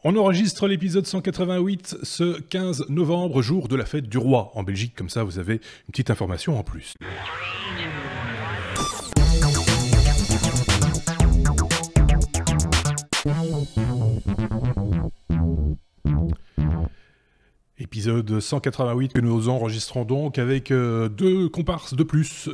On enregistre l'épisode 188 ce 15 novembre, jour de la fête du roi en Belgique. Comme ça, vous avez une petite information en plus. Épisode 188 que nous enregistrons donc avec deux comparses de plus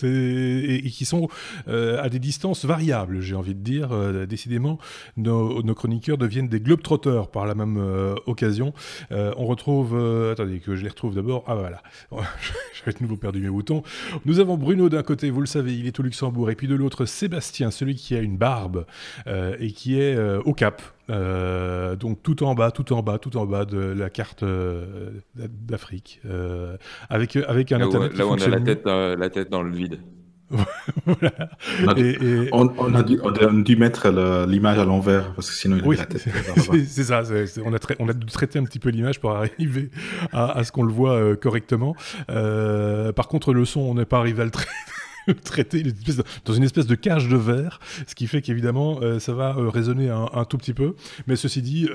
et qui sont à des distances variables, j'ai envie de dire. Décidément, nos chroniqueurs deviennent des globetrotters par la même occasion. On retrouve... attendez, que je les retrouve d'abord. Ah voilà, j'avais de nouveau perdu mes boutons. Nous avons Bruno d'un côté, vous le savez, il est au Luxembourg, et puis de l'autre, Sébastien, celui qui a une barbe et qui est au Cap. Donc tout en bas de la carte d'Afrique, avec un internet là où on a fonctionne. la tête dans le vide. Voilà. On a dû mettre l'image à l'envers parce que sinon il Oui, avait la tête. c'est ça. On a dû traiter un petit peu l'image pour arriver à ce qu'on le voit correctement. Par contre, le son, on n'est pas arrivé à le traiter dans une espèce de cage de verre, ce qui fait qu'évidemment ça va résonner un tout petit peu, mais ceci dit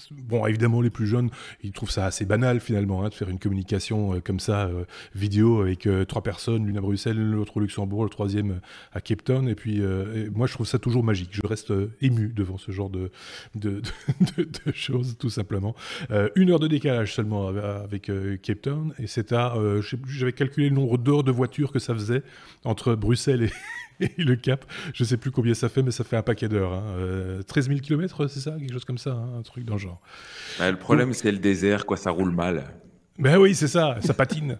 bon, évidemment les plus jeunes ils trouvent ça assez banal finalement, de faire une communication comme ça vidéo avec trois personnes, l'une à Bruxelles, l'autre au Luxembourg, le troisième à Cape Town, et puis et moi je trouve ça toujours magique, je reste ému devant ce genre de choses tout simplement. 1 heure de décalage seulement avec Cape Town, et c'est à j'avais calculé le nombre d'heures de voiture que ça faisait entre Bruxelles et le Cap. Je sais plus combien ça fait, mais ça fait un paquet d'heures. 13 000 km, c'est ça? Quelque chose comme ça, un truc dans le genre. Le problème, c'est le désert, quoi, ça roule mal. Ben oui, c'est ça patine.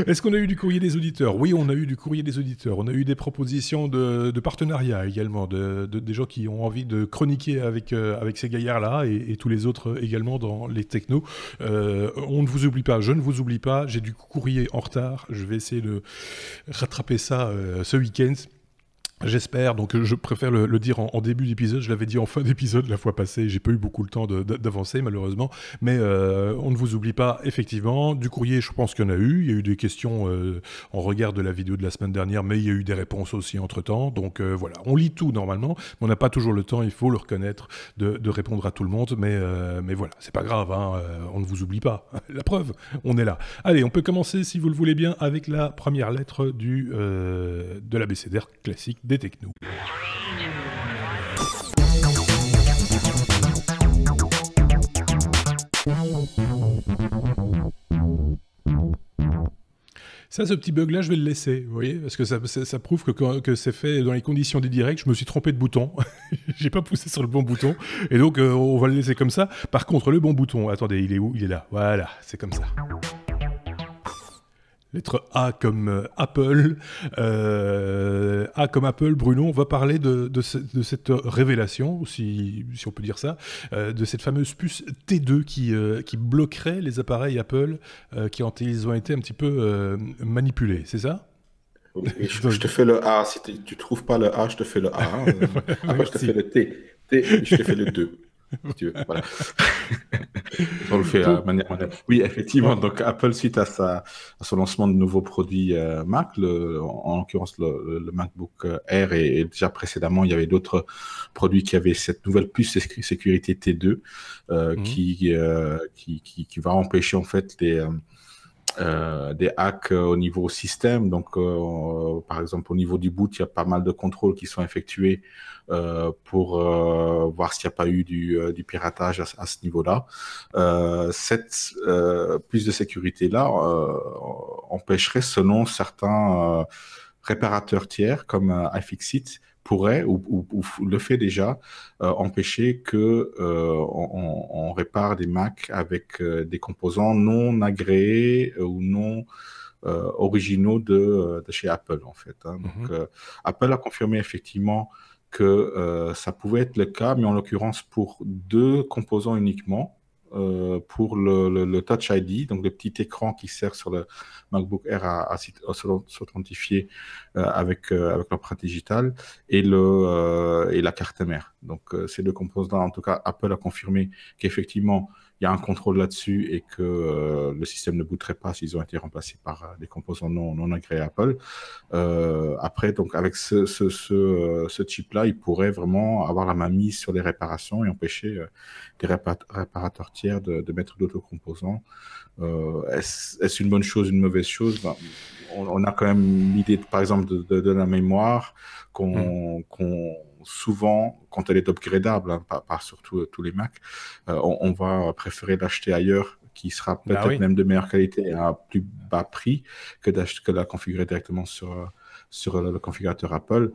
Est-ce qu'on a eu du courrier des auditeurs? Oui, on a eu du courrier des auditeurs. On a eu des propositions de partenariat également, des gens qui ont envie de chroniquer avec ces gaillards-là et tous les autres également dans les technos. On ne vous oublie pas, je ne vous oublie pas. J'ai du courrier en retard. Je vais essayer de rattraper ça ce week-end. J'espère, donc je préfère le dire en début d'épisode, je l'avais dit en fin d'épisode la fois passée, j'ai pas eu beaucoup le temps d'avancer malheureusement, mais on ne vous oublie pas, effectivement, du courrier je pense qu'il y en a eu, il y a eu des questions en regard de la vidéo de la semaine dernière, mais il y a eu des réponses aussi entre temps, donc voilà, on lit tout normalement, mais on n'a pas toujours le temps, il faut le reconnaître, de répondre à tout le monde, mais voilà, c'est pas grave, on ne vous oublie pas, la preuve, on est là. Allez, on peut commencer si vous le voulez bien avec la première lettre de l'abécédaire classique des technos. Ça, ce petit bug-là, je vais le laisser, vous voyez, parce que ça prouve que c'est fait dans les conditions des directs. Je me suis trompé de bouton, j'ai pas poussé sur le bon bouton, et donc on va le laisser comme ça. Par contre, le bon bouton, attendez, il est où? Il est là, voilà, c'est comme ça. Lettre A comme Apple. A comme Apple, Bruno, on va parler de cette révélation, si on peut dire ça, de cette fameuse puce T2 qui bloquerait les appareils Apple quand ils ont été un petit peu manipulés, c'est ça? Oui, je te fais le A. Si tu trouves pas le A, je te fais le A. Après, je te fais le T. Je te fais le 2. Si tu veux. Voilà. On le fait de manière moderne. Oui, effectivement. Donc, Apple, suite à son lancement de nouveaux produits Mac, en l'occurrence le MacBook Air, et déjà précédemment, il y avait d'autres produits qui avaient cette nouvelle puce sécurité T2 qui va empêcher en fait des hacks au niveau système. Donc, par exemple, au niveau du boot, il y a pas mal de contrôles qui sont effectués pour voir s'il n'y a pas eu du piratage à ce niveau-là. Cette puce de sécurité-là empêcherait, selon certains réparateurs tiers comme iFixit, pourrait ou le fait déjà empêcher que on répare des Mac avec des composants non agréés ou non originaux de chez Apple en fait. Donc Apple a confirmé effectivement que ça pouvait être le cas, mais en l'occurrence pour 2 composants uniquement. Pour le Touch ID, donc le petit écran qui sert sur le MacBook Air à s'authentifier avec l'empreinte digitale, et la carte mère. Donc ces 2 composants, en tout cas, Apple a confirmé qu'effectivement, il y a un contrôle là-dessus et que le système ne booterait pas s'ils ont été remplacés par des composants non agréés Apple. Après, donc avec ce chip-là, il pourrait vraiment avoir la main mise sur les réparations et empêcher des réparateurs tiers de mettre d'autres composants. Est-ce une bonne chose, une mauvaise chose? On a quand même l'idée, par exemple, de la mémoire qu'on souvent, quand elle est upgradable, hein, pas surtout tous les Mac, on va préférer l'acheter ailleurs, qui sera peut-être même de meilleure qualité et à plus bas prix que de la configurer directement sur le configurateur Apple.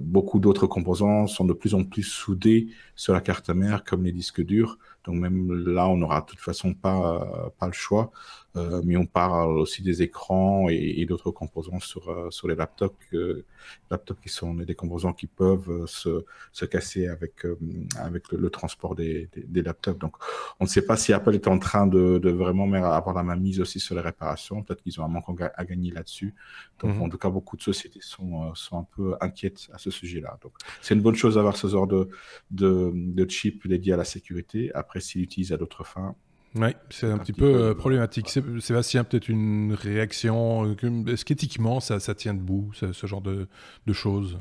Beaucoup d'autres composants sont de plus en plus soudés sur la carte mère, comme les disques durs. Donc même là, on n'aura de toute façon pas le choix. Mais on parle aussi des écrans et d'autres composants sur les laptops, qui sont des composants qui peuvent se casser avec le transport des laptops. Donc on ne sait pas si Apple est en train de vraiment avoir la main mise aussi sur les réparations. Peut-être qu'ils ont un manque à gagner là-dessus. Donc en tout cas, beaucoup de sociétés sont un peu inquiètes à ce sujet-là. Donc c'est une bonne chose d'avoir ce genre de chip dédié à la sécurité. Après, s'il l'utilise à d'autres fins, oui, c'est un petit peu problématique. Sébastien, peut-être une réaction. Est-ce qu'éthiquement, ça tient debout, ce genre de choses?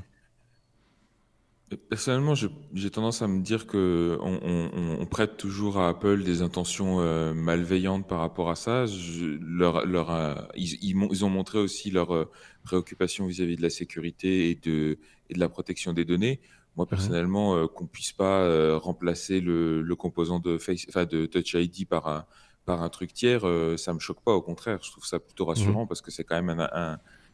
Personnellement, j'ai tendance à me dire que on prête toujours à Apple des intentions malveillantes par rapport à ça. Ils ont montré aussi leur préoccupation vis-à-vis de la sécurité et de la protection des données. Moi, personnellement, qu'on puisse pas remplacer le composant de Touch ID par un truc tiers, ça me choque pas. Au contraire, je trouve ça plutôt rassurant parce que c'est quand même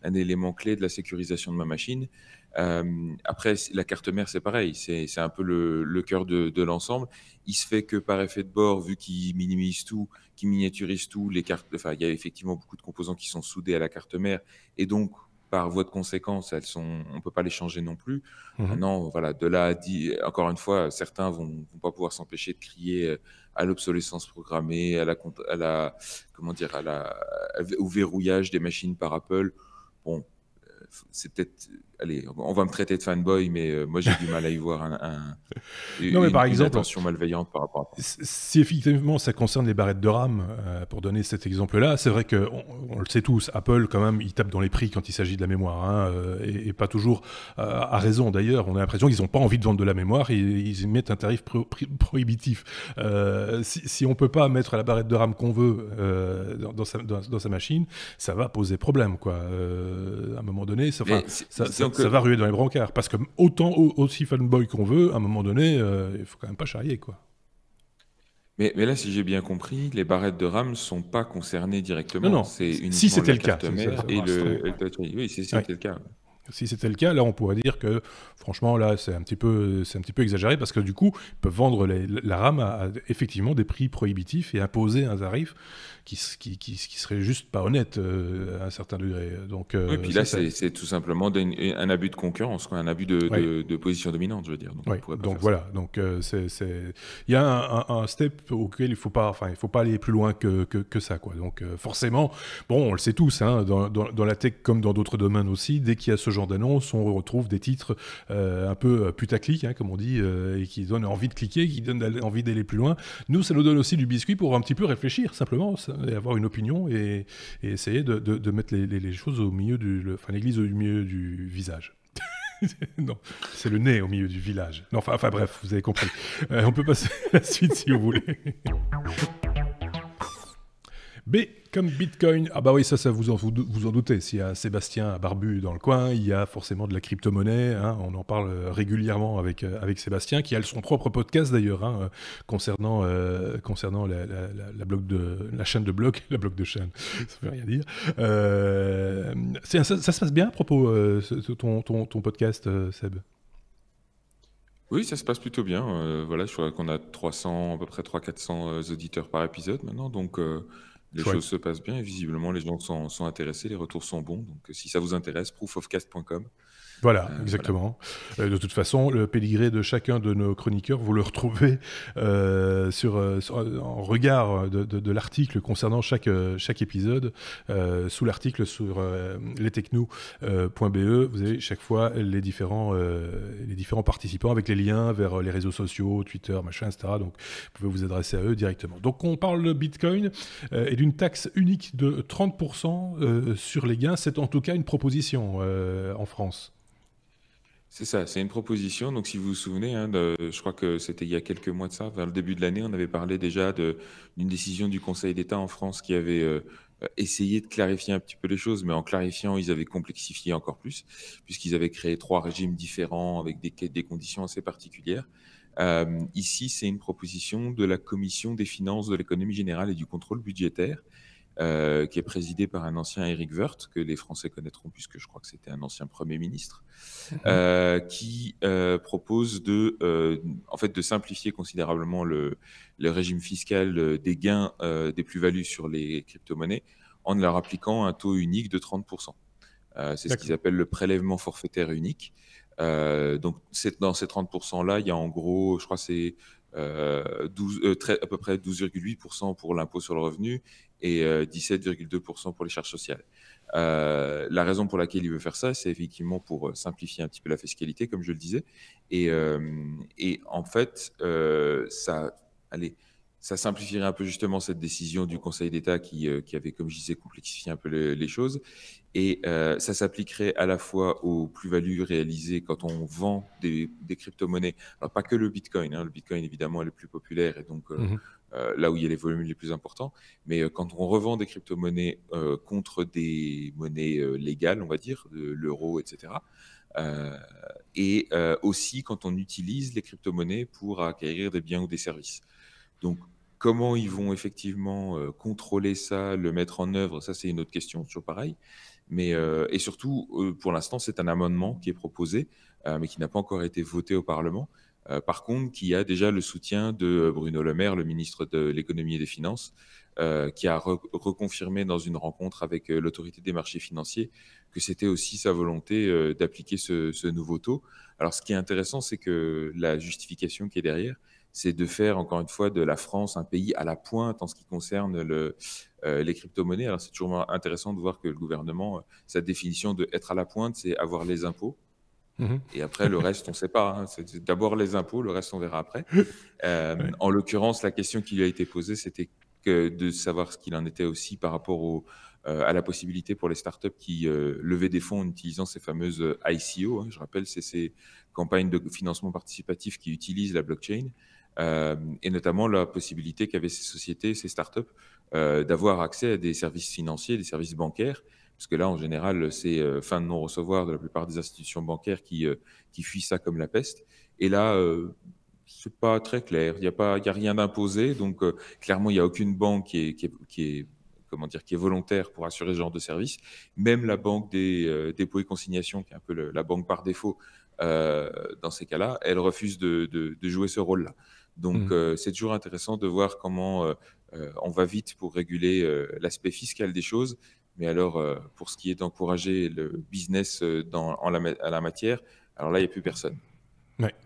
un élément clé de la sécurisation de ma machine. Après, la carte mère, c'est pareil. C'est un peu le cœur de l'ensemble. Il se fait que par effet de bord, vu qu'ils minimisent tout, qu'ils miniaturisent tout, il y a effectivement beaucoup de composants qui sont soudés à la carte mère et donc par voie de conséquence, on peut pas les changer non plus. Maintenant, voilà, de là à dire, encore une fois, certains vont pas pouvoir s'empêcher de crier à l'obsolescence programmée, au verrouillage des machines par Apple. Bon, c'est peut-être, allez, on va me traiter de fanboy, mais moi j'ai du mal à y voir Non, par exemple, une attention malveillante par rapport à ça. Si effectivement ça concerne les barrettes de RAM, pour donner cet exemple-là, c'est vrai qu'on le sait tous, Apple quand même, il tape dans les prix quand il s'agit de la mémoire, hein, et pas toujours à raison d'ailleurs. On a l'impression qu'ils n'ont pas envie de vendre de la mémoire et ils mettent un tarif prohibitif. Si on peut pas mettre la barrette de RAM qu'on veut dans sa machine, ça va poser problème, quoi. À un moment donné, ça va ruer dans les brancards, parce que aussi fanboy qu'on veut, à un moment donné, il faut quand même pas charrier, quoi. Mais là, si j'ai bien compris, les barrettes de RAM ne sont pas concernées directement. Non. C'est uniquement si c'était le cas, carte mère et le Touch ID. Oui, si c'était le cas. Si c'était le cas, là, on pourrait dire que, franchement, là, c'est un petit peu exagéré, parce que du coup, ils peuvent vendre la RAM à effectivement des prix prohibitifs et imposer un tarif qui serait juste pas honnête à un certain degré. Donc, oui, puis là, c'est tout simplement un abus de concurrence, quoi, un abus de position dominante, je veux dire. Donc, voilà. Donc, il y a un step auquel il faut pas aller plus loin que ça, quoi. Donc, forcément, bon, on le sait tous, hein, dans la tech comme dans d'autres domaines aussi, dès qu'il y a ce genre d'annonce, on retrouve des titres un peu putaclic, hein, comme on dit, et qui donnent envie de cliquer, qui donnent envie d'aller plus loin. Nous, ça nous donne aussi du biscuit pour un petit peu réfléchir, simplement, et avoir une opinion et essayer de mettre les choses au milieu l'église au milieu du visage. Non, c'est le nez au milieu du village. Non, enfin bref, vous avez compris. On peut passer à la suite si vous voulez. B comme Bitcoin. Ah bah oui, ça vous en doutez. S'il y a Sébastien Barbu dans le coin, il y a forcément de la crypto-monnaie. Hein. On en parle régulièrement avec Sébastien, qui a son propre podcast d'ailleurs, hein, concernant la chaîne de blog, la blog de chaîne. Ça veut rien dire. Ça se passe bien à propos ton podcast, Seb? Oui, ça se passe plutôt bien. Voilà, je crois qu'on a à peu près 300-400 auditeurs par épisode maintenant, donc les choses se passent bien et visiblement les gens sont intéressés, les retours sont bons. Donc si ça vous intéresse, proofofcast.com. Voilà, Voilà. exactement. De toute façon, le pédigré de chacun de nos chroniqueurs, vous le retrouvez en regard de l'article concernant chaque épisode. Sous l'article sur lestechno.be, vous avez chaque fois les différents participants avec les liens vers les réseaux sociaux, Twitter, machin, etc. Donc, vous pouvez vous adresser à eux directement. Donc, on parle de Bitcoin et d'une taxe unique de 30% sur les gains. C'est en tout cas une proposition en France. C'est ça, c'est une proposition. Donc, si vous vous souvenez, hein, je crois que c'était il y a quelques mois de ça, vers le début de l'année, on avait parlé déjà d'une décision du Conseil d'État en France qui avait essayé de clarifier un petit peu les choses, mais en clarifiant, ils avaient complexifié encore plus, puisqu'ils avaient créé 3 régimes différents avec des conditions assez particulières. Ici, c'est une proposition de la Commission des finances, de l'économie générale et du contrôle budgétaire, qui est présidée par un ancien Éric Woerth, que les Français connaîtront puisque je crois que c'était un ancien Premier ministre, qui propose en fait, de simplifier considérablement le régime fiscal des gains des plus-values sur les crypto-monnaies en leur appliquant un taux unique de 30%. C'est ce qu'ils appellent le prélèvement forfaitaire unique. Donc, dans ces 30%-là, il y a en gros, je crois, c'est à peu près 12,8% pour l'impôt sur le revenu et 17,2% pour les charges sociales. La raison pour laquelle il veut faire ça, c'est effectivement pour simplifier un petit peu la fiscalité, comme je le disais. Et en fait, ça simplifierait un peu justement cette décision du Conseil d'État qui avait, comme je disais, complexifié un peu les choses. Et ça s'appliquerait à la fois aux plus-values réalisées quand on vend des crypto-monnaies. Alors, pas que le Bitcoin. Le Bitcoin, évidemment, est le plus populaire et donc là où il y a les volumes les plus importants. Mais quand on revend des crypto-monnaies contre des monnaies légales, on va dire, l'euro, etc. Et aussi quand on utilise les crypto-monnaies pour acquérir des biens ou des services. Donc, comment ils vont effectivement contrôler ça, le mettre en œuvre, ça c'est une autre question, toujours pareil. Mais, et surtout, pour l'instant, c'est un amendement qui est proposé, mais qui n'a pas encore été voté au Parlement. Par contre, qui a déjà le soutien de Bruno Le Maire, le ministre de l'économie et des finances, qui a reconfirmé dans une rencontre avec l'autorité des marchés financiers que c'était aussi sa volonté d'appliquer ce nouveau taux. Alors, ce qui est intéressant, c'est que la justification qui est derrière, c'est de faire, encore une fois, de la France un pays à la pointe en ce qui concerne les crypto-monnaies. Alors, c'est toujours intéressant de voir que le gouvernement, sa définition de être à la pointe, c'est avoir les impôts. Et après, le reste, on ne sait pas. Hein. C'est d'abord les impôts, le reste, on verra après. En l'occurrence, la question qui lui a été posée, c'était de savoir ce qu'il en était aussi par rapport à la possibilité pour les startups qui levaient des fonds en utilisant ces fameuses ICO. Je rappelle, c'est ces campagnes de financement participatif qui utilisent la blockchain. Et notamment la possibilité qu'avaient ces sociétés, ces startups, d'avoir accès à des services financiers, des services bancaires, parce que là, en général, c'est fin de non-recevoir de la plupart des institutions bancaires qui fuient ça comme la peste. Et là, c'est pas très clair. Il y a rien d'imposé, donc clairement, il n'y a aucune banque qui est volontaire pour assurer ce genre de service. Même la banque des dépôts et consignations, qui est un peu la banque par défaut, dans ces cas-là, elle refuse de jouer ce rôle-là. Donc, c'est toujours intéressant de voir comment on va vite pour réguler l'aspect fiscal des choses. Mais alors, pour ce qui est d'encourager le business à la matière, alors là, il n'y a plus personne. Ouais.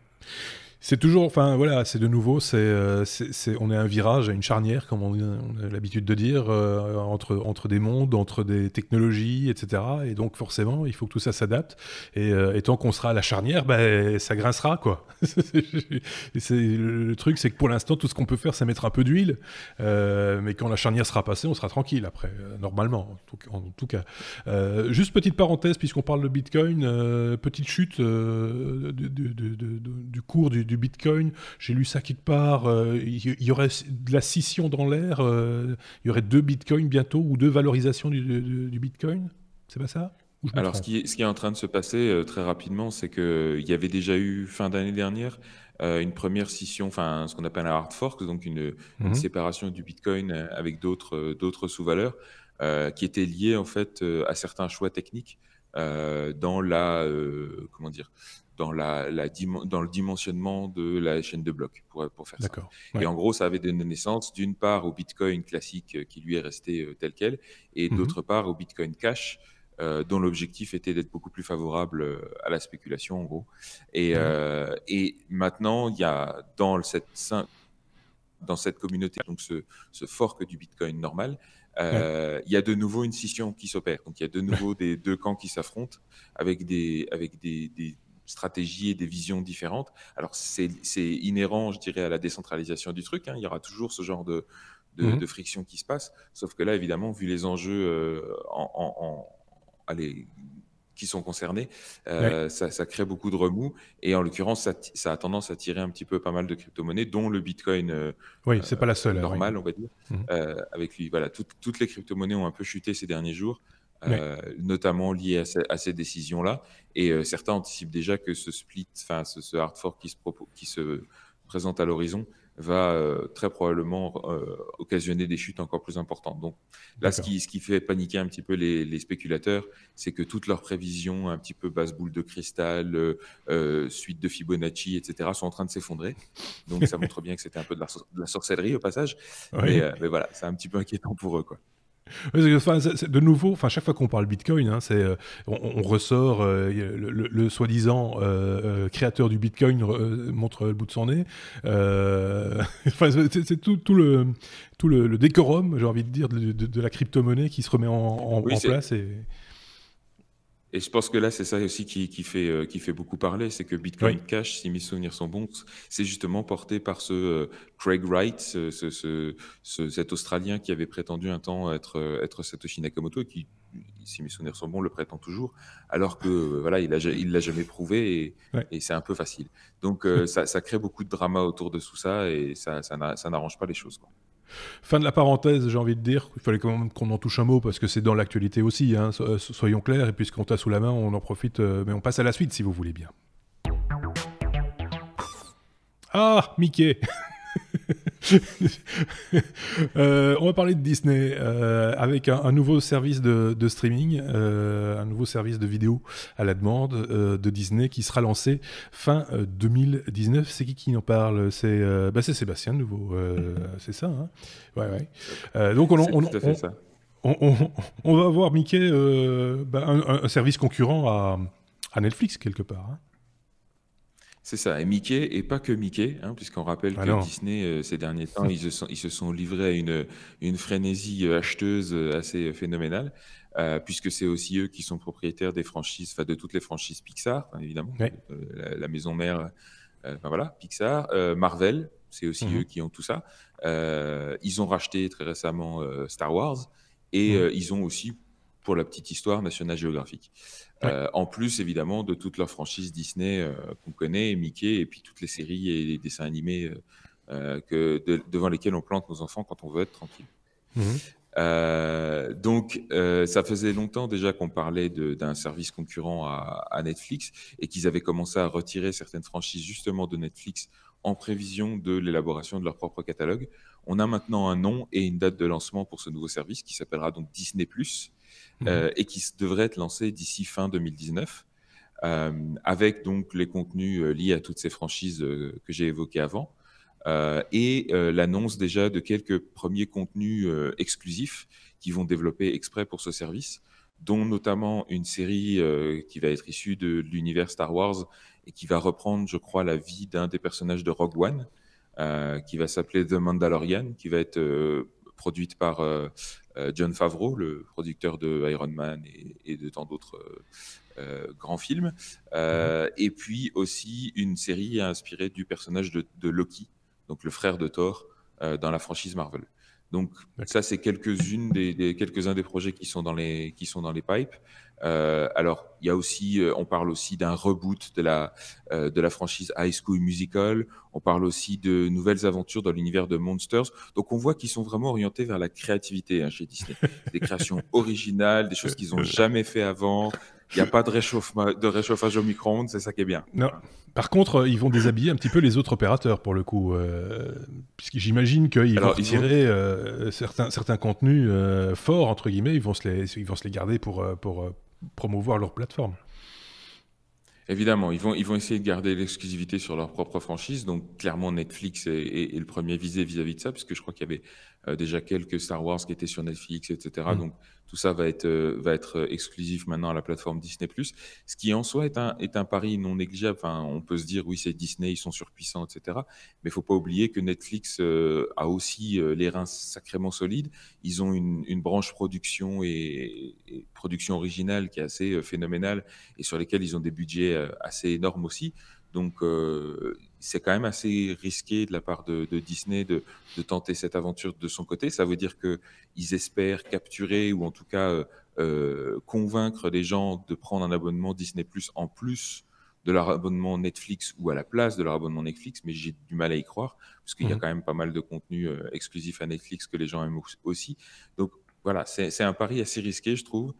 C'est toujours, enfin voilà, c'est de nouveau, on est à un virage, à une charnière, comme on a l'habitude de dire, entre des mondes, entre des technologies, etc. Et donc forcément, il faut que tout ça s'adapte. Et tant qu'on sera à la charnière, ça grincera, quoi. Le truc, c'est que pour l'instant, tout ce qu'on peut faire, c'est mettre un peu d'huile. Mais quand la charnière sera passée, on sera tranquille après, normalement, en tout cas. Juste petite parenthèse, puisqu'on parle de Bitcoin, petite chute du cours du Bitcoin. J'ai lu ça quelque part. Il y aurait de la scission dans l'air. Il y aurait 2 Bitcoins bientôt ou 2 valorisations du Bitcoin. C'est pas ça? Alors, ce qui est en train de se passer très rapidement, c'est qu'il y avait déjà eu, fin d'année dernière, une première scission, enfin ce qu'on appelle un hard fork, donc une séparation du Bitcoin avec d'autres sous-valeurs, qui étaient liées en fait à certains choix techniques dans comment dire, dans le dimensionnement de la chaîne de blocs, pour faire ça. Ouais. Et en gros, ça avait donné naissance d'une part au Bitcoin classique qui lui est resté tel quel, et d'autre part au Bitcoin Cash, dont l'objectif était d'être beaucoup plus favorable à la spéculation, en gros. Et maintenant, il y a dans cette communauté, donc ce fork du Bitcoin normal, il y a de nouveau une scission qui s'opère. Donc il y a de nouveau des deux camps qui s'affrontent avec des stratégies et des visions différentes. Alors c'est inhérent, je dirais, à la décentralisation du truc, hein. Il y aura toujours ce genre de friction qui se passe, sauf que là, évidemment, vu les enjeux allez, qui sont concernés, ça crée beaucoup de remous, et en l'occurrence, ça a tendance à tirer un petit peu pas mal de crypto-monnaies, dont le Bitcoin c'est pas la seule, normal, on va dire. Avec lui, voilà, toutes les crypto-monnaies ont un peu chuté ces derniers jours, notamment liées à ces décisions-là, et certains anticipent déjà que ce split, enfin ce hard fork qui se présente à l'horizon va très probablement occasionner des chutes encore plus importantes. Donc là, ce qui fait paniquer un petit peu les spéculateurs, c'est que toutes leurs prévisions, un petit peu basse boule de cristal, suite de Fibonacci, etc., sont en train de s'effondrer. Donc ça montre bien que c'était un peu de la sorcellerie au passage. Mais voilà, c'est un petit peu inquiétant pour eux, quoi. De nouveau, chaque fois qu'on parle Bitcoin, hein, on ressort le soi-disant créateur du Bitcoin montre le bout de son nez. C'est tout le décorum, j'ai envie de dire, de la crypto-monnaie qui se remet en place. Et je pense que là, c'est ça aussi qui fait beaucoup parler, c'est que Bitcoin Cash, si mes souvenirs sont bons, c'est justement porté par ce Craig Wright, cet Australien qui avait prétendu un temps être Satoshi Nakamoto, et qui, si mes souvenirs sont bons, le prétend toujours, alors que voilà, il l'a jamais prouvé, et c'est un peu facile. Donc ça crée beaucoup de drama autour de tout ça, et ça n'arrange pas les choses, quoi. Fin de la parenthèse, j'ai envie de dire. Il fallait quand même qu'on en touche un mot parce que c'est dans l'actualité aussi, hein, soyons clairs. Et puisqu'on t'a sous la main, on en profite. Mais on passe à la suite si vous voulez bien. Ah, Mickey. On va parler de Disney avec un nouveau service de streaming, un nouveau service de vidéo à la demande de Disney qui sera lancé fin 2019. C'est qui en parle? C'est Sébastien de nouveau, c'est ça, hein? Donc tout à fait ça. On va avoir Mickey, un service concurrent à Netflix quelque part, hein. C'est ça, et Mickey, et pas que Mickey, hein, puisqu'on rappelle que Disney, ces derniers temps, ils se sont livrés à une frénésie acheteuse assez phénoménale, puisque c'est aussi eux qui sont propriétaires des franchises, de toutes les franchises Pixar, évidemment, la maison mère, voilà, Pixar, Marvel, c'est aussi eux qui ont tout ça. Ils ont racheté très récemment Star Wars, et ils ont aussi, pour la petite histoire, National Geographic. En plus, évidemment, de toutes leurs franchises Disney qu'on connaît, Mickey, et puis toutes les séries et les dessins animés devant lesquels on plante nos enfants quand on veut être tranquille. Donc, ça faisait longtemps déjà qu'on parlait d'un service concurrent à Netflix, et qu'ils avaient commencé à retirer certaines franchises justement de Netflix en prévision de l'élaboration de leur propre catalogue. On a maintenant un nom et une date de lancement pour ce nouveau service qui s'appellera donc Disney+, et qui devrait être lancé d'ici fin 2019, avec donc les contenus liés à toutes ces franchises que j'ai évoquées avant, et l'annonce déjà de quelques premiers contenus exclusifs qui vont développer exprès pour ce service, dont notamment une série qui va être issue de l'univers Star Wars et qui va reprendre, je crois, la vie d'un des personnages de Rogue One, qui va s'appeler The Mandalorian, qui va être produite par Jon Favreau, le producteur de Iron Man et de tant d'autres grands films. Et puis aussi une série inspirée du personnage de Loki, donc le frère de Thor, dans la franchise Marvel. Donc ça, c'est quelques-uns des projets qui sont dans les pipes. Alors, il y a aussi, on parle aussi d'un reboot de la franchise High School Musical. On parle aussi de nouvelles aventures dans l'univers de Monsters. Donc, on voit qu'ils sont vraiment orientés vers la créativité, hein, chez Disney. Des créations originales, des choses qu'ils n'ont jamais fait avant. Il n'y a pas de réchauffage au micro-ondes, c'est ça qui est bien. Non. Par contre, ils vont déshabiller un petit peu les autres opérateurs, pour le coup. Puisque j'imagine qu'ils vont retirer certains contenus forts, entre guillemets. Ils vont se les garder pour promouvoir leur plateforme. Évidemment, ils vont essayer de garder l'exclusivité sur leur propre franchise. Donc, clairement, Netflix est le premier visé vis-à-vis de ça, puisque je crois qu'il y avait déjà quelques Star Wars qui étaient sur Netflix, etc. Donc, tout ça va être exclusif maintenant à la plateforme Disney+. Ce qui en soi est un pari non négligeable. Enfin, on peut se dire, oui, c'est Disney, ils sont surpuissants, etc. Mais il ne faut pas oublier que Netflix a aussi les reins sacrément solides. Ils ont une branche production et production originale qui est assez phénoménale et sur lesquels ils ont des budgets assez énormes aussi. Donc, c'est quand même assez risqué de la part de Disney de tenter cette aventure de son côté. Ça veut dire qu'ils espèrent capturer ou en tout cas convaincre les gens de prendre un abonnement Disney Plus en plus de leur abonnement Netflix ou à la place de leur abonnement Netflix, mais j'ai du mal à y croire parce qu'il y a quand même pas mal de contenu exclusif à Netflix que les gens aiment aussi. Donc voilà, c'est un pari assez risqué, je trouve.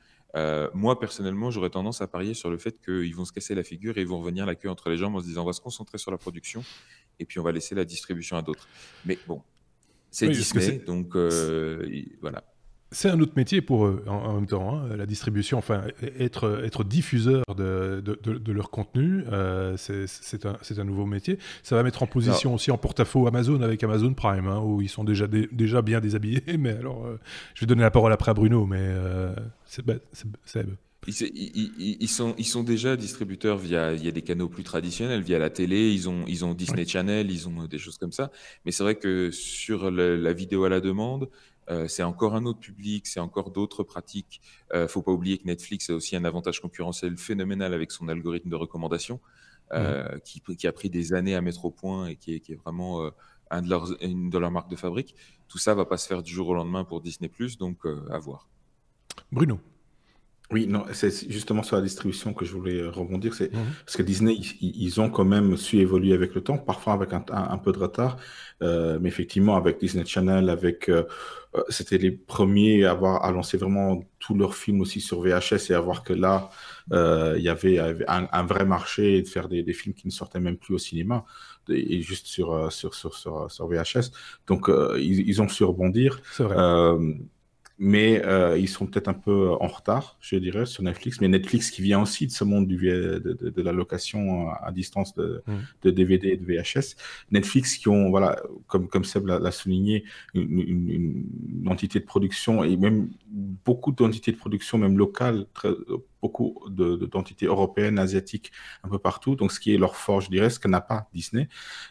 Moi, personnellement, j'aurais tendance à parier sur le fait qu'ils vont se casser la figure et ils vont revenir la queue entre les jambes en se disant on va se concentrer sur la production et puis on va laisser la distribution à d'autres. Mais bon, c'est Disney, donc voilà. C'est un autre métier pour eux en même temps, hein, la distribution, enfin être diffuseur de leur contenu, c'est un nouveau métier. Ça va mettre en position aussi en porte-à-faux Amazon avec Amazon Prime, hein, où ils sont déjà bien déshabillés. Mais alors, je vais donner la parole après à Bruno, mais c'est. Ils sont déjà distributeurs via des canaux plus traditionnels, via la télé, ils ont Disney Channel, ils ont des choses comme ça. Mais c'est vrai que sur la vidéo à la demande, c'est encore un autre public, c'est encore d'autres pratiques. Faut pas oublier que Netflix a aussi un avantage concurrentiel phénoménal avec son algorithme de recommandation, qui a pris des années à mettre au point et qui est vraiment une de leurs marques de fabrique. Tout ça va pas se faire du jour au lendemain pour Disney+, donc à voir. Bruno. Oui, non, c'est justement sur la distribution que je voulais rebondir. Parce que Disney, ils ont quand même su évoluer avec le temps, parfois avec un peu de retard. Mais effectivement, avec Disney Channel, c'était les premiers à lancer vraiment tous leurs films aussi sur VHS et à voir que là, il y avait un vrai marché et de faire des films qui ne sortaient même plus au cinéma et juste sur VHS. Donc, ils ont su rebondir. C'est vrai. Mais ils sont peut-être un peu en retard, je dirais, sur Netflix. Mais Netflix qui vient aussi de ce monde de la location à distance de DVD et de VHS. Netflix qui ont, voilà, comme Seb l'a souligné, une entité de production et même beaucoup d'entités de production, même locales, beaucoup d'entités européennes, asiatiques, un peu partout. Donc, ce qui est leur force, je dirais, ce que n'a pas Disney.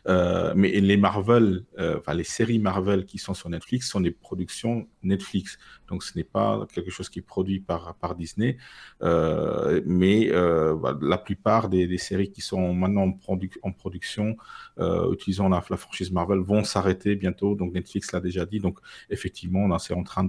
Mais les Marvel, les séries Marvel qui sont sur Netflix sont des productions Netflix. Donc, ce n'est pas quelque chose qui est produit par Disney. Mais la plupart des séries qui sont maintenant en production, utilisant la franchise Marvel, vont s'arrêter bientôt. Donc, Netflix l'a déjà dit. Donc, effectivement, là, c'est en train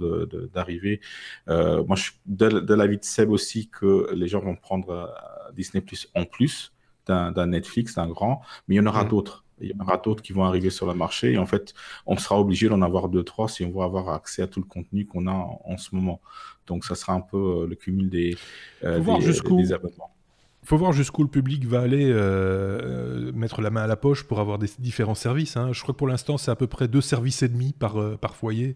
d'arriver. Moi, je suis de l'avis de Seb aussi que les gens vont prendre Disney Plus en plus d'un Netflix, d'un grand. Mais il y en aura d'autres. Il y en aura d'autres qui vont arriver sur le marché et en fait, on sera obligé d'en avoir 2-3 si on veut avoir accès à tout le contenu qu'on a en ce moment. Donc, ça sera un peu le cumul des abonnements. Il faut voir jusqu'où le public va aller mettre la main à la poche pour avoir des différents services. Hein. Je crois que pour l'instant, c'est à peu près 2 services et demi par foyer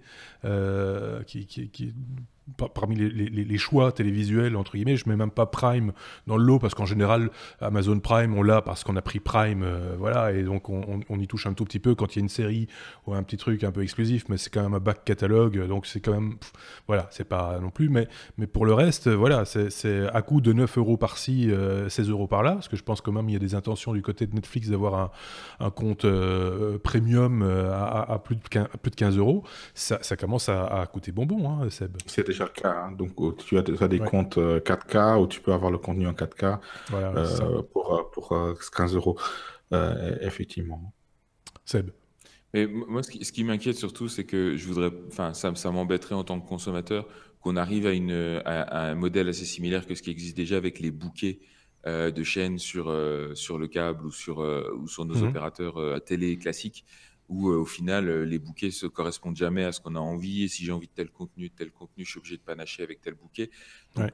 parmi les choix télévisuels, entre guillemets. Je mets même pas Prime dans le lot parce qu'en général, Amazon Prime, on l'a parce qu'on a pris Prime, voilà, et donc on y touche un tout petit peu quand il y a une série ou un petit truc un peu exclusif, mais c'est quand même un back catalogue, donc c'est quand même, voilà, c'est pas non plus, mais pour le reste, voilà, c'est à coût de 9 € par-ci, 16 € par-là, parce que je pense quand même il y a des intentions du côté de Netflix d'avoir un compte premium à plus de 15 €. Ça commence à coûter bonbon, hein, Seb. C'est déjà le cas. Hein. Donc, tu as des comptes 4K où tu peux avoir le contenu en 4K pour 15 €. Effectivement. Seb. Mais moi, ce qui m'inquiète surtout, c'est que ça m'embêterait en tant que consommateur qu'on arrive à un modèle assez similaire que ce qui existe déjà avec les bouquets de chaînes sur le câble ou sur nos opérateurs télé classiques, où au final, les bouquets se correspondent jamais à ce qu'on a envie. Et si j'ai envie de tel contenu, je suis obligé de panacher avec tel bouquet. Donc,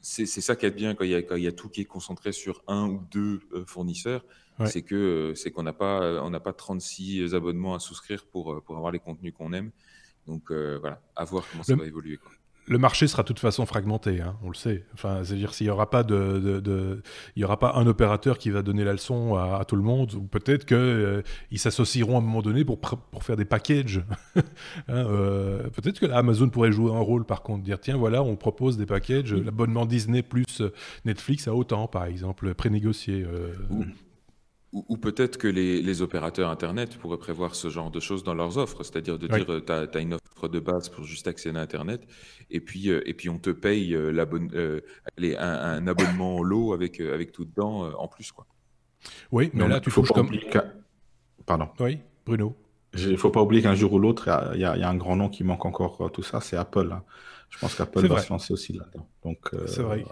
c'est ça qui est bien quand il y a tout qui est concentré sur un ou deux fournisseurs. C'est qu'on n'a pas 36 abonnements à souscrire pour avoir les contenus qu'on aime. Donc voilà, à voir comment ça va évoluer, quoi. le marché sera de toute façon fragmenté, hein, on le sait. Enfin, c'est-à-dire s'il n'y aura pas il y aura pas un opérateur qui va donner la leçon à tout le monde, ou peut-être qu'ils s'associeront à un moment donné pour faire des packages. Hein, peut-être que là, Amazon pourrait jouer un rôle, par contre, dire tiens, voilà, on propose des packages, l'abonnement Disney plus Netflix à autant, par exemple, prénégocié. Ou peut-être que les opérateurs Internet pourraient prévoir ce genre de choses dans leurs offres, c'est-à-dire de Oui. dire tu as une offre de base pour juste accéder à Internet, et puis on te paye un abonnement en lot avec tout dedans en plus, quoi. Oui, mais là, tu touches comme. Pardon. Oui, Bruno. Il ne faut pas oublier qu'un jour ou l'autre, il y a un grand nom qui manque encore tout ça, c'est Apple. Hein. Je pense qu'Apple va se lancer aussi là-dedans. C'est vrai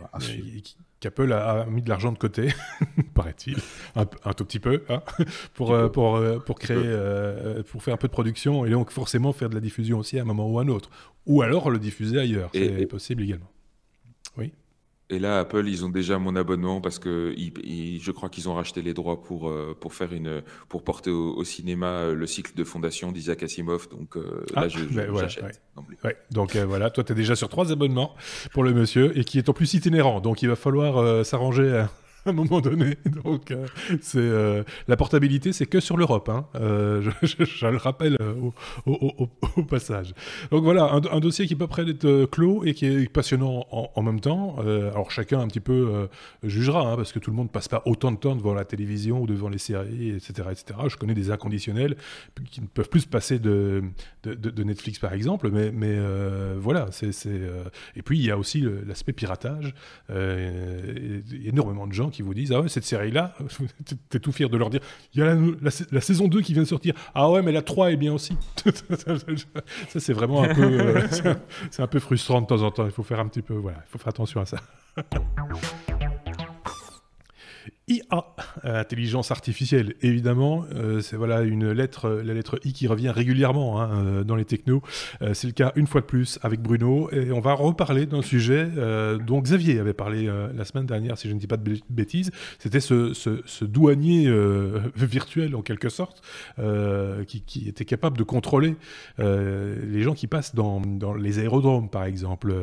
qu'Apple a mis de l'argent de côté, paraît-il, un tout petit peu, hein, pour créer, pour faire un peu de production et donc forcément faire de la diffusion aussi à un moment ou à un autre. Ou alors le diffuser ailleurs, c'est possible également. Oui. Et là, Apple, ils ont déjà mon abonnement parce que je crois qu'ils ont racheté les droits pour porter au cinéma le cycle de fondation d'Isaac Asimov. Donc là, j'achète. Ouais. Donc voilà, toi, tu es déjà sur 3 abonnements pour le monsieur et qui est en plus itinérant. Donc il va falloir s'arranger à un moment donné. Donc la portabilité, c'est que sur l'Europe. Hein. Je le rappelle au passage. Donc voilà, un dossier qui est pas prêt d'être clos et qui est passionnant en même temps. Alors chacun un petit peu jugera, hein, parce que tout le monde passe pas autant de temps devant la télévision ou devant les séries, etc., etc. Je connais des inconditionnels qui ne peuvent plus se passer de Netflix par exemple, mais voilà. Et puis il y a aussi l'aspect piratage. Énormément de gens qui vous disent ah ouais, cette série-là, t'es tout fier de leur dire il y a la saison 2 qui vient de sortir. Ah ouais, mais la 3 est bien aussi. Ça, c'est vraiment un peu c'est un peu frustrant de temps en temps. Il faut faire un petit peu, voilà, il faut faire attention à ça. IA, intelligence artificielle, évidemment, c'est voilà la lettre I qui revient régulièrement hein, dans les technos. C'est le cas une fois de plus avec Bruno, et on va reparler d'un sujet dont Xavier avait parlé la semaine dernière, si je ne dis pas de bêtises. C'était ce douanier virtuel en quelque sorte, qui était capable de contrôler les gens qui passent dans les aérodromes, par exemple.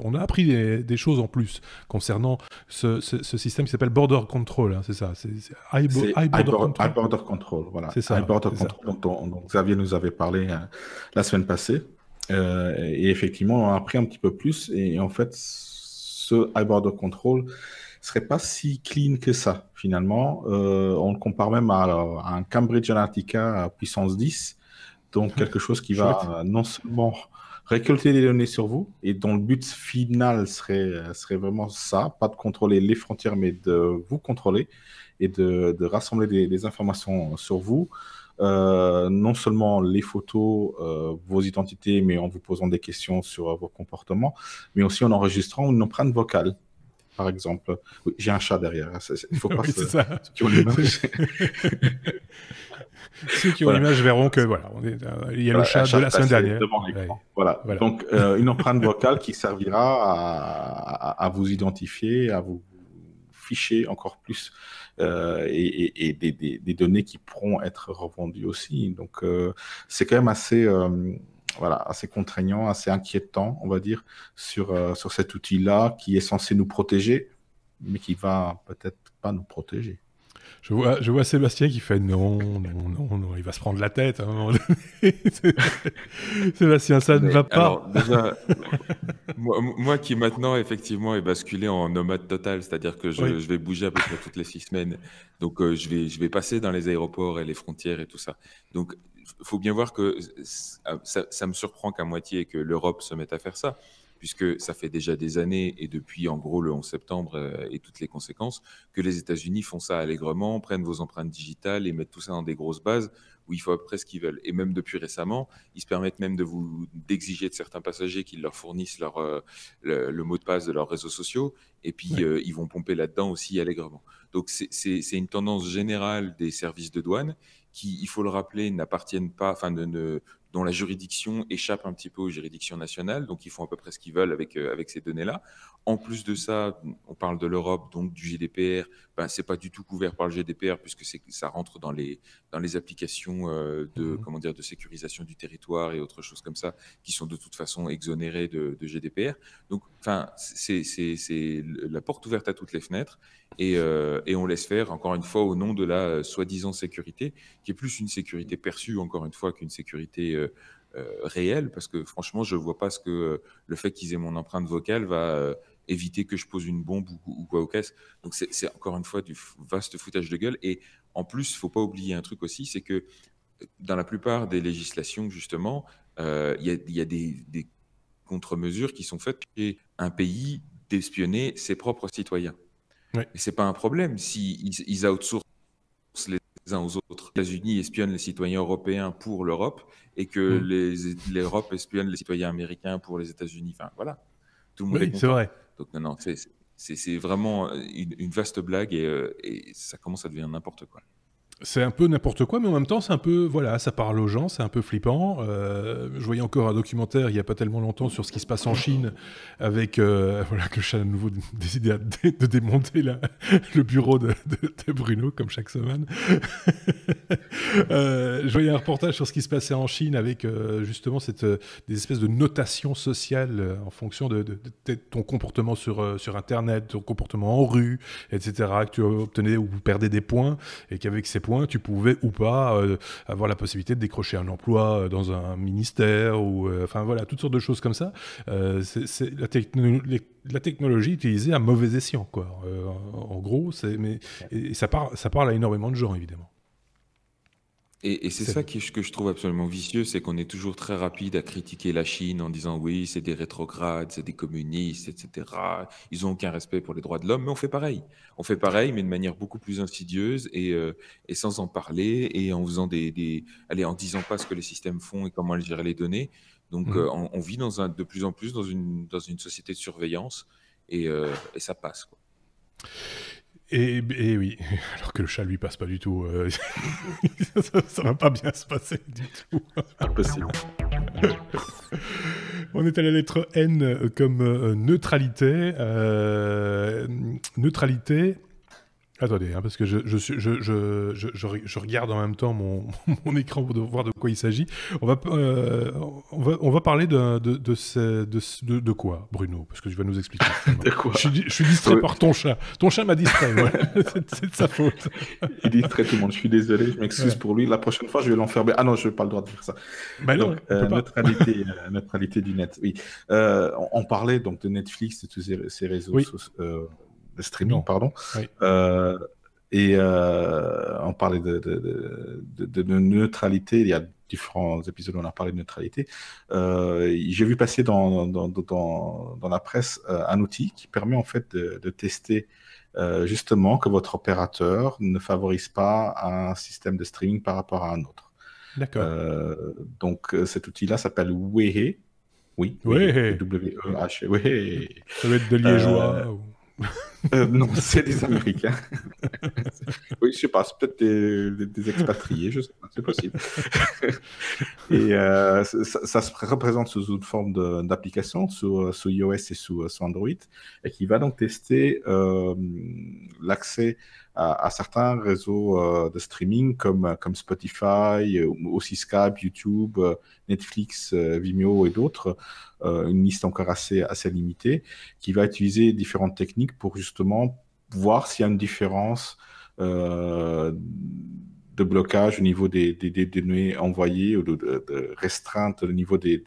On a appris des choses en plus concernant ce système qui s'appelle Border Control. Hein, c'est ça, c'est iBorder Control. Voilà. C'est ça. iBorder Control dont Xavier nous avait parlé la semaine passée. Et effectivement, on a appris un petit peu plus. Et en fait, ce iBorder Control serait pas si clean que ça, finalement. On le compare même à un Cambridge Analytica à puissance 10. Donc, quelque chose qui va non seulement récolter des données sur vous, et dont le but final serait vraiment ça, pas de contrôler les frontières, mais de vous contrôler et de rassembler des informations sur vous, non seulement les photos, vos identités, mais en vous posant des questions sur vos comportements, mais aussi en enregistrant une empreinte vocale. Par exemple, oui, j'ai un chat derrière. Il faut pas c'est ça. Ceux qui ont l'image verront que voilà, il y a le chat de la semaine dernière. Ouais. Voilà. Donc une empreinte vocale qui servira à vous identifier, à vous ficher encore plus, et des données qui pourront être revendues aussi. Donc c'est quand même assez contraignant, assez inquiétant, on va dire, sur cet outil-là qui est censé nous protéger, mais qui va peut-être pas nous protéger. Je vois Sébastien qui fait non, il va se prendre la tête à un moment donné. Sébastien, ça ne va pas. Alors, déjà, moi qui maintenant, effectivement, est basculé en nomade total, c'est-à-dire que je vais bouger à peu près toutes les 6 semaines. Donc, je vais passer dans les aéroports et les frontières et tout ça. Donc, il faut bien voir que ça me surprend qu'à moitié que l'Europe se mette à faire ça, puisque ça fait déjà des années, et depuis en gros le 11 septembre et toutes les conséquences, que les États-Unis font ça allègrement, prennent vos empreintes digitales et mettent tout ça dans des grosses bases où il faut à peu près ce qu'ils veulent. Et même depuis récemment, ils se permettent même d'exiger de certains passagers qu'ils leur fournissent le mot de passe de leurs réseaux sociaux, et puis ils vont pomper là-dedans aussi allègrement. Donc c'est une tendance générale des services de douane qui, il faut le rappeler, n'appartiennent pas, enfin dont la juridiction échappe un petit peu aux juridictions nationales, donc ils font à peu près ce qu'ils veulent avec ces données-là. En plus de ça, on parle de l'Europe, donc du GDPR. Ben, c'est pas du tout couvert par le GDPR puisque ça rentre dans les applications de sécurisation du territoire et autres choses comme ça qui sont de toute façon exonérées de GDPR. Donc, enfin, c'est la porte ouverte à toutes les fenêtres et on laisse faire encore une fois au nom de la soi-disant sécurité, qui est plus une sécurité perçue encore une fois qu'une sécurité réelle, parce que franchement, je vois pas ce que le fait qu'ils aient mon empreinte vocale va éviter que je pose une bombe ou quoi au caisse. Donc c'est encore une fois du vaste foutage de gueule. Et en plus, il ne faut pas oublier un truc aussi, c'est que dans la plupart des législations, justement, il y a des contre-mesures qui sont faites chez un pays d'espionner ses propres citoyens. Ouais. Et ce n'est pas un problème s'ils outsourcent les uns aux autres. Les États-Unis espionnent les citoyens européens pour l'Europe et que l'Europe espionne les citoyens américains pour les États-Unis. Enfin, voilà. Tout le monde est content. C'est vrai. Donc, non, c'est vraiment une vaste blague et ça commence à devenir n'importe quoi. C'est un peu n'importe quoi, mais en même temps, c'est un peu, voilà, ça parle aux gens, c'est un peu flippant. Je voyais encore un documentaire il n'y a pas tellement longtemps sur ce qui se passe en Chine, avec, voilà, que j'ai à nouveau décidé de démonter le bureau de Bruno, comme chaque semaine. Je voyais un reportage sur ce qui se passait en Chine, avec justement des espèces de notations sociales en fonction de ton comportement sur Internet, ton comportement en rue, etc., que tu obtenais ou perdais des points, et qu'avec ces points, tu pouvais ou pas avoir la possibilité de décrocher un emploi dans un ministère ou enfin voilà, toutes sortes de choses comme ça. C'est la technologie utilisée à mauvais escient, quoi. En gros, et ça parle à énormément de gens, évidemment. Et c'est ça que je trouve absolument vicieux, c'est qu'on est toujours très rapide à critiquer la Chine en disant oui, c'est des rétrogrades, c'est des communistes, etc. Ils n'ont aucun respect pour les droits de l'homme, mais on fait pareil. On fait pareil, mais de manière beaucoup plus insidieuse et sans en parler et en faisant en disant pas ce que les systèmes font et comment ils gèrent les données. Donc on vit de plus en plus dans une société de surveillance et ça passe, quoi. Et oui, alors que le chat lui passe pas du tout. Ça va pas bien se passer du tout. Impossible. On est à la lettre N comme neutralité. Neutralité. Attendez, parce que je regarde en même temps mon écran pour voir de quoi il s'agit. On va parler de quoi, Bruno? Parce que tu vas nous expliquer. De quoi? Je suis distrait par ton chat. Ton chat m'a distrait. Ouais. C'est de sa faute. Il distrait tout le monde. Je suis désolé, je m'excuse pour lui. La prochaine fois, je vais l'enfermer. Ah non, je n'ai pas le droit de faire ça. Bah non, donc, neutralité du net. Oui. On parlait donc de Netflix et tous ces réseaux de streaming, pardon. Oui. On parlait de neutralité. Il y a différents épisodes où on a parlé de neutralité. J'ai vu passer dans la presse un outil qui permet en fait de tester justement que votre opérateur ne favorise pas un système de streaming par rapport à un autre. D'accord. Donc cet outil-là s'appelle Wehe. Oui, W-E-H. Wehe. Ça doit être de liégeois. Non, c'est des Américains. Oui, je sais pas, c'est peut-être des expatriés, je sais pas, c'est possible. Et ça se représente sous une forme d'application, sous iOS et sous Android, et qui va donc tester l'accès à certains réseaux de streaming comme Spotify, aussi Skype, YouTube, Netflix, Vimeo et d'autres, une liste encore assez limitée, qui va utiliser différentes techniques pour justement voir s'il y a une différence de blocage au niveau des données envoyées ou de restreinte au niveau de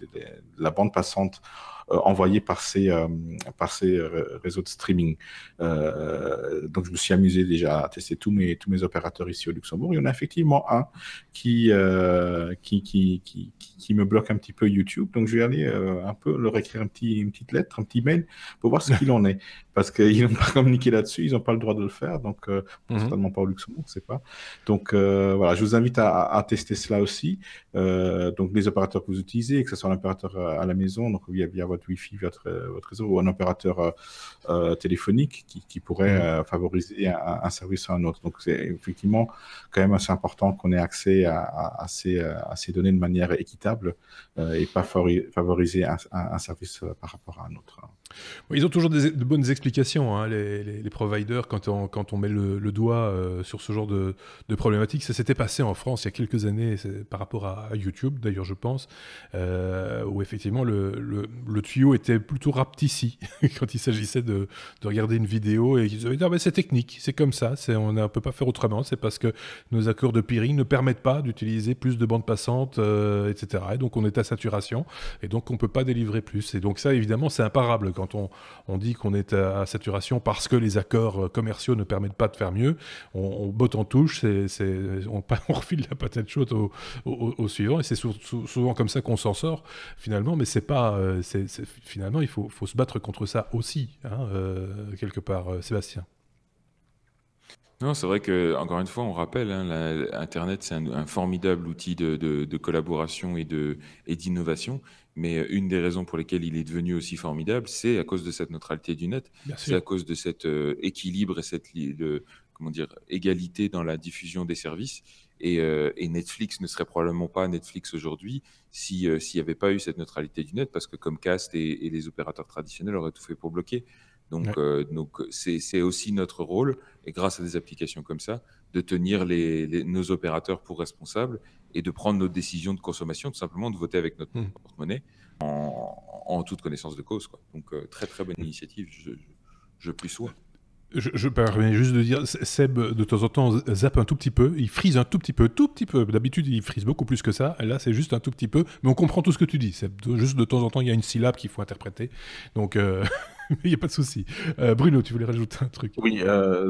la bande passante envoyée par ces réseaux de streaming. Donc, je me suis amusé déjà à tester tous mes opérateurs ici au Luxembourg. Il y en a effectivement un qui me bloque un petit peu YouTube. Donc, je vais aller un peu leur écrire une petite lettre, un petit mail pour voir ce qu'il en est. Parce qu'ils n'ont pas communiqué là-dessus, ils n'ont pas le droit de le faire. Donc, certainement pas au Luxembourg, c'est pas. Donc, voilà, je vous invite à tester cela aussi. Donc, les opérateurs que vous utilisez, que ce soit un opérateur à la maison, donc via votre votre Wi-Fi, votre réseau, ou un opérateur téléphonique qui pourrait favoriser un service sur un autre. Donc c'est effectivement quand même assez important qu'on ait accès à ces données de manière équitable et pas favoriser un service par rapport à un autre. Ils ont toujours de bonnes explications, hein, les providers, quand on met le doigt sur ce genre de problématique. Ça s'était passé en France il y a quelques années par rapport à YouTube, d'ailleurs, je pense, où effectivement le tuyau était plutôt rapetissé quand il s'agissait de regarder une vidéo, et ils avaient dit ah, ben, c'est technique, c'est comme ça, on ne peut pas faire autrement, c'est parce que nos accords de peering ne permettent pas d'utiliser plus de bandes passantes, etc. Et donc on est à saturation, et donc on ne peut pas délivrer plus. Et donc ça, évidemment, c'est imparable quand on dit qu'on est à saturation parce que les accords commerciaux ne permettent pas de faire mieux. On botte en touche, on refile la patate chaude au suivant, et c'est souvent comme ça qu'on s'en sort finalement, mais c'est pas, finalement il faut se battre contre ça aussi, hein, quelque part, Sébastien. Non, c'est vrai que, encore une fois, on rappelle, hein, Internet, c'est un formidable outil de collaboration et d'innovation, mais une des raisons pour lesquelles il est devenu aussi formidable, c'est à cause de cette neutralité du net, c'est à cause de cet équilibre et cette comment dire, égalité dans la diffusion des services. Et Netflix ne serait probablement pas Netflix aujourd'hui s'il n'y avait pas eu cette neutralité du net, parce que Comcast et les opérateurs traditionnels auraient tout fait pour bloquer. Donc, c'est aussi notre rôle, et grâce à des applications comme ça, de tenir nos opérateurs pour responsables et de prendre nos décisions de consommation, tout simplement de voter avec notre porte-monnaie en toute connaissance de cause, quoi. Donc, très très bonne initiative, je plus sois. Je permets juste de dire, Seb, de temps en temps, zappe un tout petit peu, il frise un tout petit peu. D'habitude, il frise beaucoup plus que ça. Là, c'est juste un tout petit peu. Mais on comprend tout ce que tu dis, Seb. Juste de temps en temps, il y a une syllabe qu'il faut interpréter. Donc, il n'y a pas de souci. Bruno, tu voulais rajouter un truc? Oui,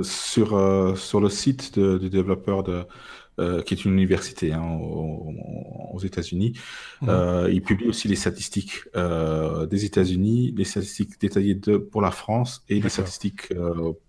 sur le site du développeur qui est une université, hein, aux États-Unis. Il publie aussi les statistiques des États-Unis, les statistiques détaillées pour la France et les statistiques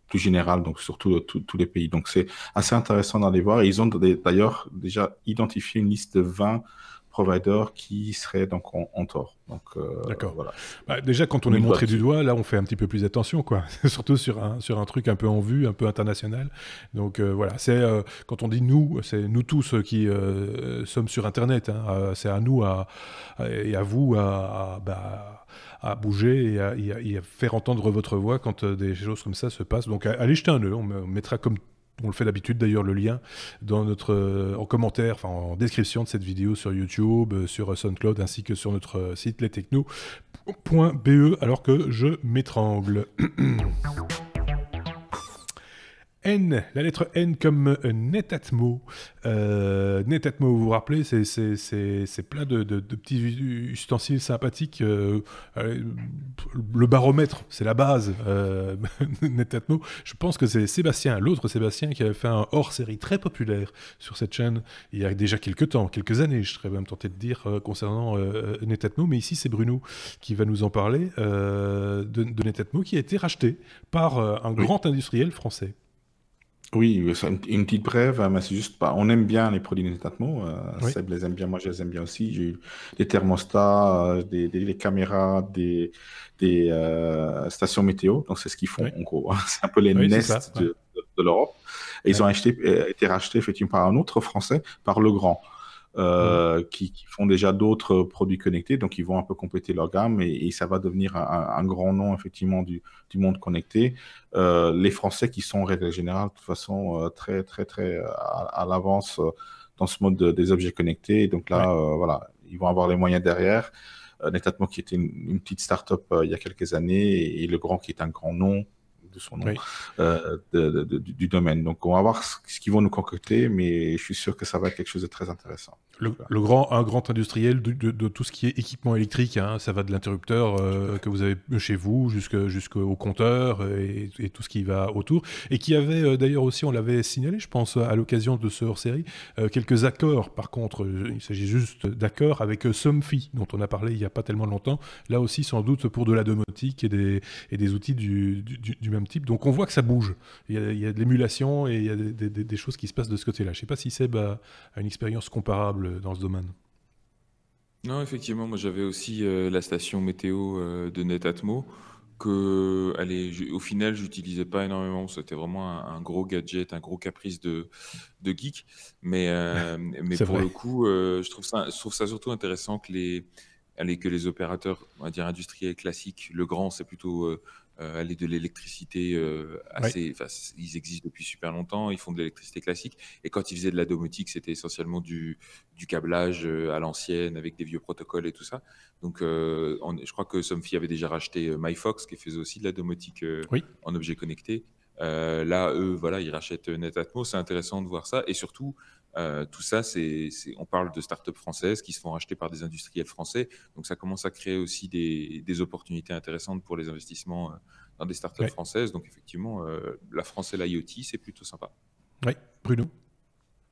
plus générales, donc sur tous les pays. Donc c'est assez intéressant d'aller voir. Et ils ont d'ailleurs déjà identifié une liste de 20 providers qui seraient donc en tort. Donc, d'accord. Voilà. Bah, déjà, quand on est montré du doigt, là, on fait un petit peu plus attention, quoi. Surtout sur un truc un peu en vue, un peu international. Donc voilà, c'est quand on dit nous, c'est nous tous qui sommes sur Internet. Hein, c'est à nous et à vous à bouger et à faire entendre votre voix quand des choses comme ça se passent. Donc allez jeter un œil. On mettra, comme on le fait d'habitude d'ailleurs, le lien dans en commentaire, enfin en description de cette vidéo sur YouTube, sur SoundCloud, ainsi que sur notre site lestechno.be, alors que je m'étrangle. N, la lettre N comme Netatmo. Netatmo, vous vous rappelez, c'est plein de petits ustensiles sympathiques. Le baromètre, c'est la base. Netatmo, je pense que c'est Sébastien, l'autre Sébastien, qui avait fait un hors-série très populaire sur cette chaîne il y a déjà quelques années, je serais même tenté de dire, concernant Netatmo. Mais ici, c'est Bruno qui va nous en parler de Netatmo, qui a été racheté par un grand industriel français. Oui, c'est une petite brève, mais c'est juste pas. On aime bien les produits Netatmo. Seb les aime bien, moi je les aime bien aussi. J'ai eu des thermostats, des caméras, des stations météo. Donc c'est ce qu'ils font en gros. C'est un peu les Nest de l'Europe. Et ils ont été rachetés effectivement par un autre Français, par Legrand. Qui font déjà d'autres produits connectés, donc ils vont un peu compléter leur gamme et ça va devenir un grand nom effectivement du monde connecté. Les Français qui sont en règle générale de toute façon très très très à l'avance dans ce mode des objets connectés, et donc là voilà, ils vont avoir les moyens derrière. Netatmo qui était une petite start-up il y a quelques années, et Legrand qui est un grand nom de son nom, du domaine. Donc on va voir ce qu'ils vont nous concocter, mais je suis sûr que ça va être quelque chose de très intéressant. Un grand industriel de tout ce qui est équipement électrique, hein, ça va de l'interrupteur que vous avez chez vous jusqu'au compteur et tout ce qui va autour, et qui avait d'ailleurs aussi, on l'avait signalé, je pense, à l'occasion de ce hors-série, quelques accords. Par contre, il s'agit juste d'accords avec Somfy, dont on a parlé il n'y a pas tellement longtemps, là aussi sans doute pour de la domotique et des outils du même type. Donc on voit que ça bouge, il y a de l'émulation et il y a des choses qui se passent de ce côté-là. Je ne sais pas si Seb a une expérience comparable dans ce domaine. Non, effectivement, moi j'avais aussi la station météo de Netatmo que, allez, au final, j'utilisais pas énormément. C'était vraiment un gros gadget, un gros caprice de geek. Mais C'est pour vrai. le coup, je trouve ça surtout intéressant que les opérateurs, on va dire industriels classiques, le grand, c'est plutôt aller de l'électricité Oui, assez. Enfin, ils existent depuis super longtemps, ils font de l'électricité classique. Et quand ils faisaient de la domotique, c'était essentiellement du câblage à l'ancienne avec des vieux protocoles et tout ça. Donc, je crois que Somfy avait déjà racheté MyFox qui faisait aussi de la domotique oui. en objet connecté. Là, eux, voilà, ils rachètent Netatmo. C'est intéressant de voir ça. Et surtout, tout ça, on parle de startups françaises qui se font racheter par des industriels français. Donc, ça commence à créer aussi des opportunités intéressantes pour les investissements dans des startups Oui, françaises. Donc, effectivement, la France et l'IoT, c'est plutôt sympa. oui. Bruno.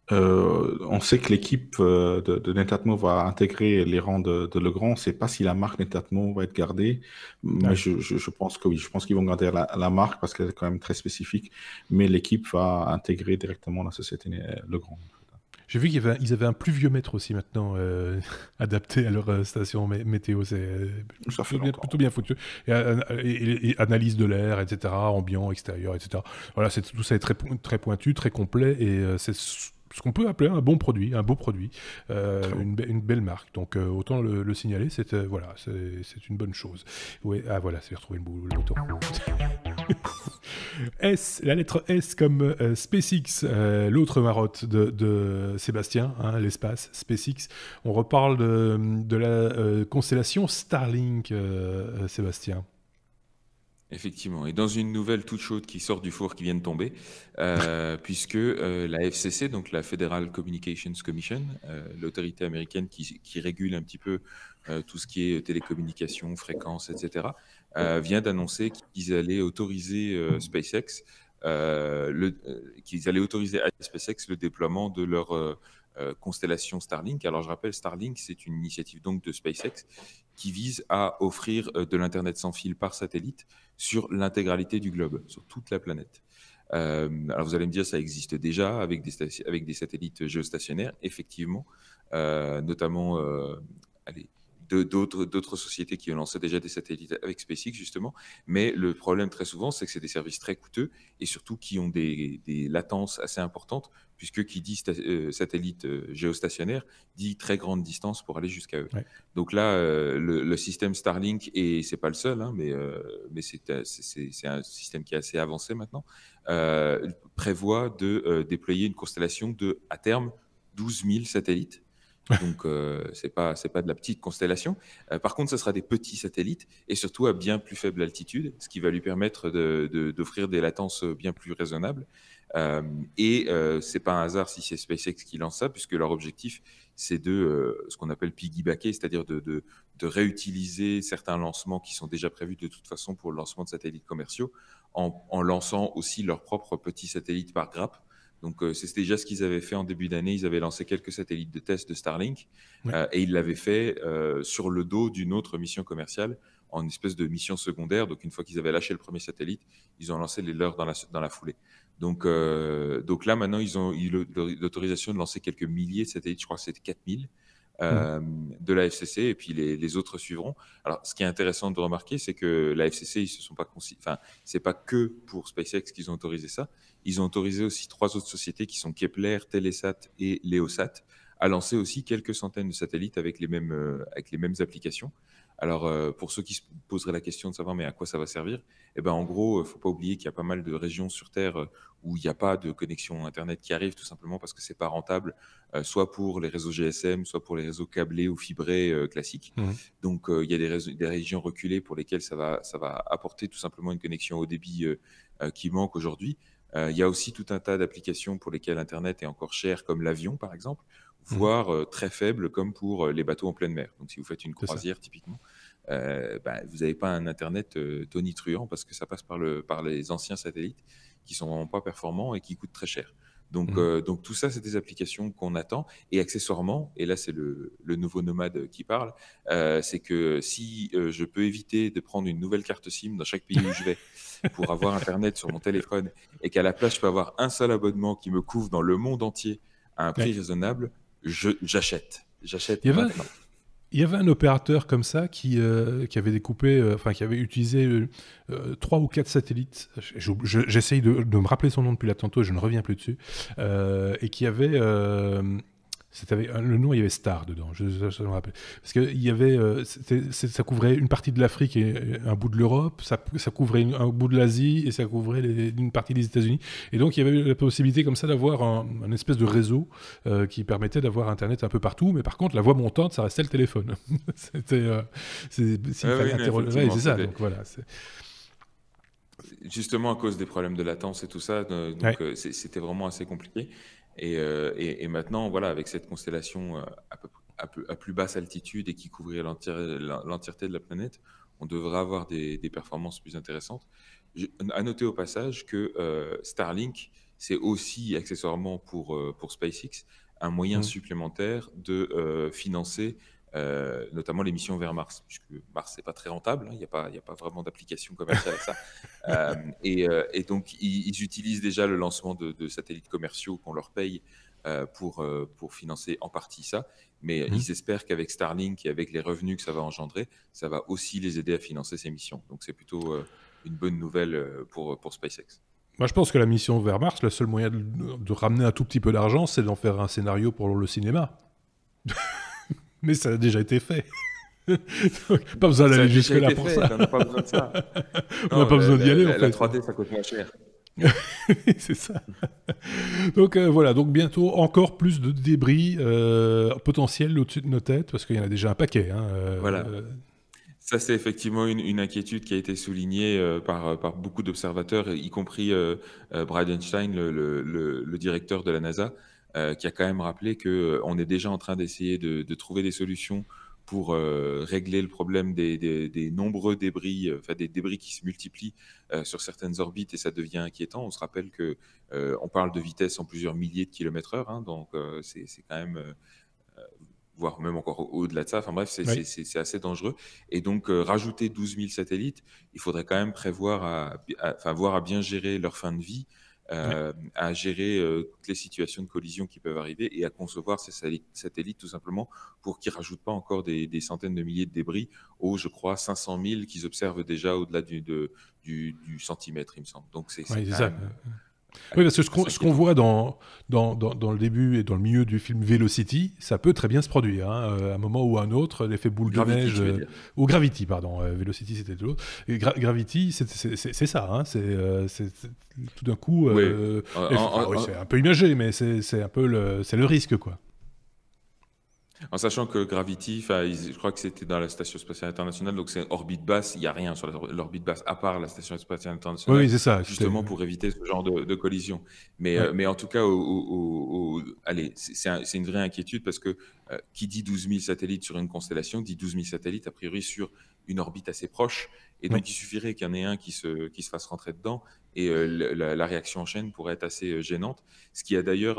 On sait que l'équipe de Netatmo va intégrer les rangs de Legrand. On ne sait pas si la marque Netatmo va être gardée, Ah mais oui. je pense que oui. Je pense qu'ils vont garder la marque parce qu'elle est quand même très spécifique. Mais l'équipe va intégrer directement la société Legrand. J'ai vu qu'ils avaient un pluviomètre aussi maintenant adapté à leur station météo. C'est Ça fait longtemps. plutôt bien foutu. Et analyse de l'air, etc., ambiant, extérieur, etc. Voilà, tout ça est très pointu, très complet et c'est ce qu'on peut appeler un bon produit, un beau produit, Très bon. une belle marque. Donc autant le signaler, voilà, c'est une bonne chose. Ouais, ah voilà, c'est retrouvé le bouton. S, la lettre S comme SpaceX, l'autre marotte de Sébastien, hein, l'espace, SpaceX. On reparle de la constellation Starlink, Sébastien. Effectivement. Et dans une nouvelle toute chaude qui sort du four, qui vient de tomber, puisque la FCC, donc la Federal Communications Commission, l'autorité américaine qui régule un petit peu tout ce qui est télécommunications, fréquences, etc., vient d'annoncer qu'ils allaient autoriser SpaceX, qu'ils allaient autoriser à SpaceX le déploiement de leur constellation Starlink. Alors je rappelle, Starlink, c'est une initiative donc de SpaceX qui vise à offrir de l'Internet sans fil par satellite sur l'intégralité du globe, sur toute la planète. Alors vous allez me dire, ça existe déjà avec des satellites géostationnaires, effectivement, notamment allez, d'autres sociétés qui ont lancé déjà des satellites avec SpaceX, justement. Mais le problème très souvent, c'est que c'est des services très coûteux et surtout qui ont des latences assez importantes, puisque qui dit satellite géostationnaire dit très grande distance pour aller jusqu'à eux. Ouais. Donc là, le système Starlink, et c'est pas le seul, hein, mais c'est un système qui est assez avancé maintenant, prévoit de déployer une constellation de, à terme, 12 000 satellites. Donc, c'est pas de la petite constellation. Par contre, ce sera des petits satellites et surtout à bien plus faible altitude, ce qui va lui permettre d'offrir des latences bien plus raisonnables. C'est pas un hasard si c'est SpaceX qui lance ça, puisque leur objectif, c'est de ce qu'on appelle piggybacker, c'est-à-dire de réutiliser certains lancements qui sont déjà prévus de toute façon pour le lancement de satellites commerciaux, en lançant aussi leurs propres petits satellites par grappe. Donc, c'est déjà ce qu'ils avaient fait en début d'année. Ils avaient lancé quelques satellites de test de Starlink Ouais. et ils l'avaient fait sur le dos d'une autre mission commerciale, en espèce de mission secondaire. Donc, une fois qu'ils avaient lâché le premier satellite, ils ont lancé les leurs dans la foulée. Donc là, maintenant, ils ont eu l'autorisation de lancer quelques milliers de satellites. Je crois que c'était 4000 de la FCC, et puis les autres suivront. Alors, ce qui est intéressant de remarquer, c'est que la FCC, ils se sont pas enfin, c'est pas que pour SpaceX qu'ils ont autorisé ça. Ils ont autorisé aussi 3 autres sociétés qui sont Kepler, Telesat et Leosat à lancer aussi quelques centaines de satellites avec les mêmes applications. Alors, pour ceux qui se poseraient la question de savoir mais à quoi ça va servir, eh ben, en gros, faut pas oublier qu'il y a pas mal de régions sur Terre où il n'y a pas de connexion Internet qui arrive, tout simplement parce que c'est pas rentable, soit pour les réseaux GSM, soit pour les réseaux câblés ou fibrés classiques. Mmh. Donc, il y a des régions reculées pour lesquelles ça va apporter tout simplement une connexion haut débit qui manque aujourd'hui. Il y a aussi tout un tas d'applications pour lesquelles Internet est encore cher, comme l'avion, par exemple, voire très faible, comme pour les bateaux en pleine mer. Donc, si vous faites une croisière, typiquement, vous n'avez pas un Internet tonitruant parce que ça passe par les anciens satellites qui ne sont vraiment pas performants et qui coûtent très cher. Donc, donc tout ça, c'est des applications qu'on attend. Et accessoirement, et là, c'est le nouveau nomade qui parle, c'est que si je peux éviter de prendre une nouvelle carte SIM dans chaque pays où je vais pour avoir Internet sur mon téléphone et qu'à la place, je peux avoir un seul abonnement qui me couvre dans le monde entier à un prix raisonnable, j'achète. J'achète Il y avait, maintenant. Il y avait un opérateur comme ça qui avait découpé, qui avait utilisé 3 ou 4 satellites. J'essaye de me rappeler son nom depuis là tantôt et je ne reviens plus dessus. Et qui avait... le nom, il y avait Star dedans, je me rappelle. Parce que il y avait, ça couvrait une partie de l'Afrique et un bout de l'Europe, ça couvrait un bout de l'Asie et ça couvrait une partie des États-Unis. Et donc, il y avait la possibilité comme ça d'avoir un espèce de réseau qui permettait d'avoir Internet un peu partout. Mais par contre, la voie montante, ça restait le téléphone. C'était... c'est ça, donc voilà. Justement à cause des problèmes de latence et tout ça, donc c'était vraiment assez compliqué. Et maintenant, voilà, avec cette constellation à plus basse altitude et qui couvrirait l'entièreté de la planète, on devrait avoir des performances plus intéressantes. À noter au passage que Starlink, c'est aussi accessoirement pour SpaceX un moyen supplémentaire de financer notamment les missions vers Mars, puisque Mars, c'est pas très rentable, il n'y a pas vraiment d'application commerciale à ça. Et donc, ils utilisent déjà le lancement de satellites commerciaux qu'on leur paye pour financer en partie ça. Mais ils espèrent qu'avec Starlink et avec les revenus que ça va engendrer, ça va aussi les aider à financer ces missions. Donc, c'est plutôt une bonne nouvelle pour SpaceX. Moi, je pense que la mission vers Mars, le seul moyen de ramener un tout petit peu d'argent, c'est d'en faire un scénario pour le cinéma. Mais ça a déjà été fait. Donc, pas besoin d'aller jusque-là pour ça. On n'a pas besoin de ça. On n'a pas besoin d'y aller, en fait. La 3D, ça coûte moins cher. C'est ça. Donc voilà, donc bientôt encore plus de débris potentiels au-dessus de nos têtes, parce qu'il y en a déjà un paquet. Voilà. Ça, c'est effectivement une inquiétude qui a été soulignée par beaucoup d'observateurs, y compris Bridenstine, le directeur de la NASA, qui a quand même rappelé qu'on est déjà en train d'essayer de trouver des solutions pour régler le problème des nombreux débris, des débris qui se multiplient sur certaines orbites, et ça devient inquiétant. On se rappelle qu'on parle de vitesse en plusieurs milliers de kilomètres/heure, hein, donc c'est quand même... voire même encore au-delà de ça. Enfin bref, c'est assez dangereux. Et donc, rajouter 12 000 satellites, il faudrait quand même prévoir voir à bien gérer leur fin de vie, à gérer toutes les situations de collision qui peuvent arriver et à concevoir ces satellites tout simplement pour qu'ils ne rajoutent pas encore des centaines de milliers de débris aux, je crois, 500 000 qu'ils observent déjà au-delà du centimètre, il me semble. Donc, c'est quand même... Oui, parce que ce qu'on voit dans le début et dans le milieu du film Velocity, ça peut très bien se produire. Hein, à un moment ou à un autre, l'effet boule de neige... ou Gravity, pardon. Velocity, c'était l'autre. Et Gravity, c'est ça. Hein, c'est tout d'un coup... c'est un peu imagé, mais c'est un peu le risque, quoi. En sachant que Gravity, je crois que c'était dans la Station Spatiale Internationale, donc c'est orbite basse, il n'y a rien sur l'orbite basse, à part la Station Spatiale Internationale, oui, c'est ça, justement pour éviter ce genre de collision. Mais en tout cas, allez, c'est une vraie inquiétude, parce que qui dit 12 000 satellites sur une constellation, dit 12 000 satellites, a priori, sur une orbite assez proche, et donc il suffirait qu'il y en ait un qui se fasse rentrer dedans, et la réaction en chaîne pourrait être assez gênante, ce qui a d'ailleurs...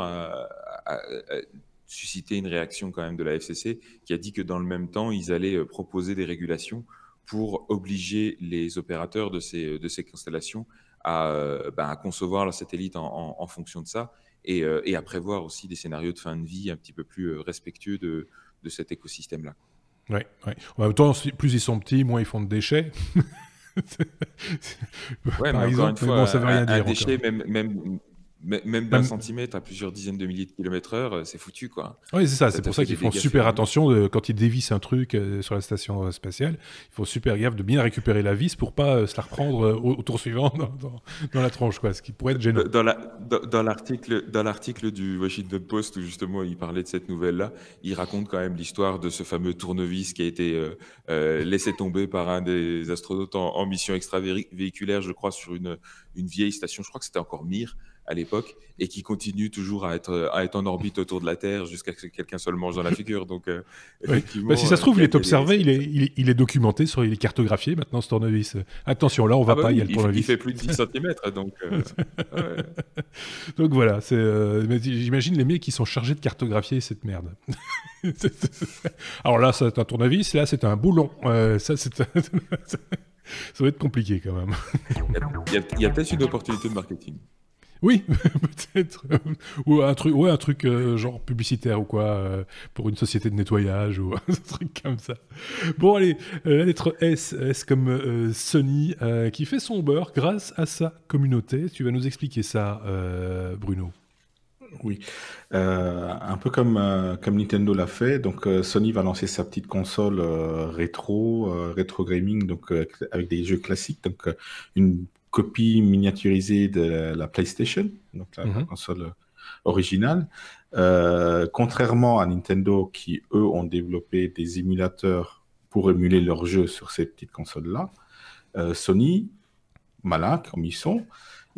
susciter une réaction quand même de la FCC, qui a dit que dans le même temps, ils allaient proposer des régulations pour obliger les opérateurs de ces constellations à concevoir leurs satellites en fonction de ça, et à prévoir aussi des scénarios de fin de vie un petit peu plus respectueux de cet écosystème-là. Oui. En même temps, plus ils sont petits, moins ils font de déchets. Par exemple, mais bon, ça veut rien dire. Un déchet, même d'un centimètre à plusieurs dizaines de milliers de kilomètres/heure, c'est foutu, quoi. Oui, c'est ça. C'est pour ça qu'ils font super attention quand ils dévissent un truc sur la station spatiale. Il faut super gaffe de bien récupérer la vis pour pas se la reprendre au tour suivant dans la tronche, quoi. Ce qui pourrait être gênant. Dans l'article du Washington Post où justement il parlait de cette nouvelle-là, il raconte quand même l'histoire de ce fameux tournevis qui a été laissé tomber par un des astronautes en mission extravéhiculaire, je crois, sur une vieille station. Je crois que c'était encore Mir à l'époque, et qui continue toujours à être en orbite autour de la Terre jusqu'à ce que quelqu'un se le mange dans la figure. Donc, effectivement... si ça se trouve, il est observé, il est documenté, il est cartographié maintenant, ce tournevis. Attention, là, on va pas, il y a le tournevis. Il fait plus de 10 cm, donc... Donc voilà, j'imagine les mecs qui sont chargés de cartographier cette merde. Alors là, c'est un tournevis, là, c'est un boulon. Ça va être compliqué, quand même. Il y a peut-être une opportunité de marketing. Oui, peut-être. Ou un truc genre publicitaire ou quoi, pour une société de nettoyage ou un truc comme ça. Bon, allez, la lettre S, S comme Sony, qui fait son beurre grâce à sa communauté. Tu vas nous expliquer ça, Bruno. Oui, un peu comme Nintendo l'a fait. Donc, Sony va lancer sa petite console rétro gaming, donc avec des jeux classiques. Donc, une copie miniaturisée de la PlayStation, donc la console originale. Contrairement à Nintendo, qui eux ont développé des émulateurs pour émuler leurs jeux sur ces petites consoles-là, Sony, malin comme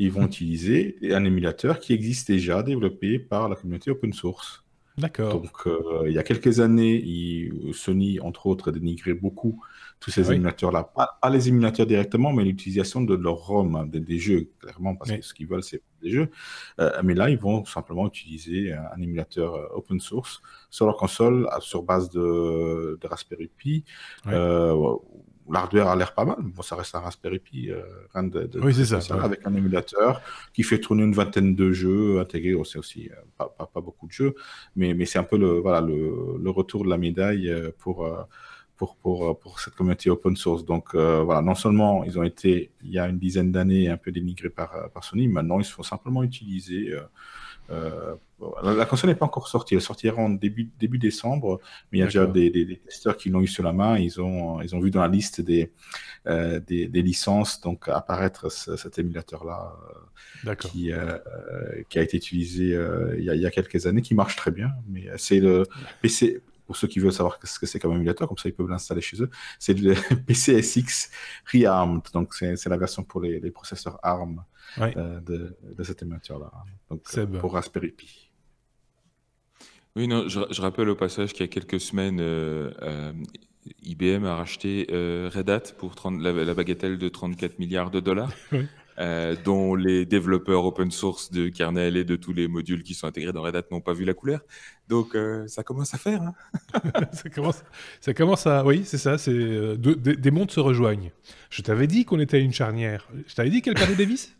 ils vont utiliser un émulateur qui existe déjà, développé par la communauté open source. D'accord. Donc, il y a quelques années, Sony, entre autres, dénigrait beaucoup tous ces émulateurs-là. Pas les émulateurs directement, mais l'utilisation de leur ROM, hein, des jeux, clairement, parce que ce qu'ils veulent, c'est des jeux. Mais là, ils vont simplement utiliser un émulateur open source sur leur console, sur base de Raspberry Pi. L'hardware a l'air pas mal. Bon, ça reste un Raspberry Pi, rien de très spécial, avec un émulateur qui fait tourner une vingtaine de jeux intégrés. C'est aussi pas beaucoup de jeux, mais c'est un peu le retour de la médaille pour cette communauté open source. Donc voilà, non seulement ils ont été, il y a une dizaine d'années, un peu dénigrés par Sony, maintenant ils se font simplement utiliser. La console n'est pas encore sortie, elle sortira en début décembre, mais il y a déjà des testeurs qui l'ont eu sur la main. Ils ont vu dans la liste des licences donc apparaître cet émulateur-là qui a été utilisé il y a quelques années, qui marche très bien. Mais c'est le PC, pour ceux qui veulent savoir ce que c'est comme émulateur, comme ça ils peuvent l'installer chez eux, c'est le PCSX Rearmed, donc c'est la version pour les processeurs ARM. De cet émulateur-là, donc pour Raspberry Pi. Oui, non, je rappelle au passage qu'il y a quelques semaines, IBM a racheté Red Hat pour la bagatelle de 34 milliards de dollars, dont les développeurs open source de kernel et de tous les modules qui sont intégrés dans Red Hat n'ont pas vu la couleur. Donc, ça commence à faire. Hein. ça commence à... Oui, c'est ça. Des mondes se rejoignent. Je t'avais dit qu'on était à une charnière. Je t'avais dit qu'elle perdait des vis.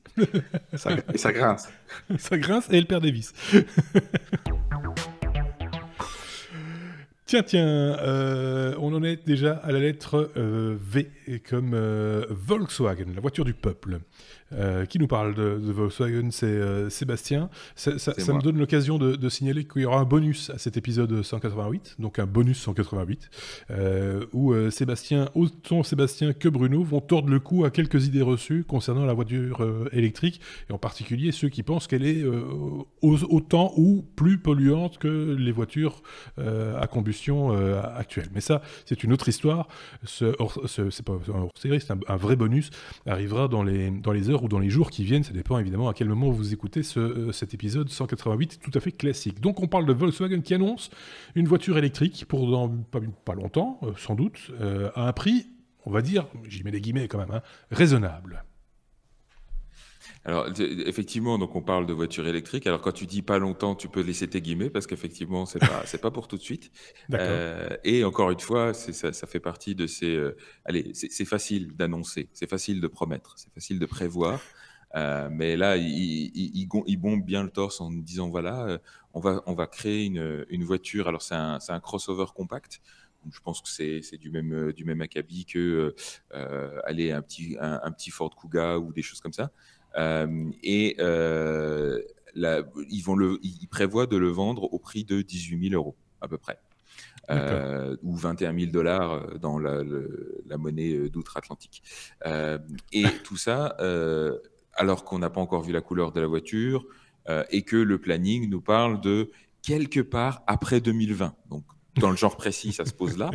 ça grince. Ça grince et elle perd des vis. Tiens, on en est déjà à la lettre V, comme Volkswagen, la voiture du peuple. Qui nous parle de Volkswagen, c'est Sébastien. Ça me donne l'occasion de signaler qu'il y aura un bonus à cet épisode 188, donc un bonus 188, où autant Sébastien que Bruno vont tordre le cou à quelques idées reçues concernant la voiture électrique, et en particulier ceux qui pensent qu'elle est autant ou plus polluante que les voitures à combustion actuelles. Mais ça, c'est une autre histoire. C'est pas un hors-série, c'est un vrai bonus, arrivera dans les heures ou dans les jours qui viennent, ça dépend évidemment à quel moment vous écoutez cet épisode 188 tout à fait classique. Donc on parle de Volkswagen qui annonce une voiture électrique pour dans pas longtemps, sans doute, à un prix, on va dire, j'y mets des guillemets quand même, hein, raisonnable. Alors, effectivement, donc on parle de voiture électrique. Alors, quand tu dis pas longtemps, tu peux laisser tes guillemets parce qu'effectivement, c'est pas pour tout de suite. Et encore une fois, ça fait partie de ces. Allez, c'est facile d'annoncer, c'est facile de promettre, c'est facile de prévoir. Mais là, ils bombent bien le torse en disant voilà, on va créer une voiture. Alors, c'est un crossover compact. Donc, je pense que c'est du même acabit que allez, un petit Ford Kuga ou des choses comme ça. Ils prévoient de le vendre au prix de 18 000 € à peu près, ou 21 000 $ dans la monnaie d'outre-Atlantique. Et tout ça, alors qu'on n'a pas encore vu la couleur de la voiture et que le planning nous parle de quelque part après 2020. Donc, dans le genre précis, ça se pose là.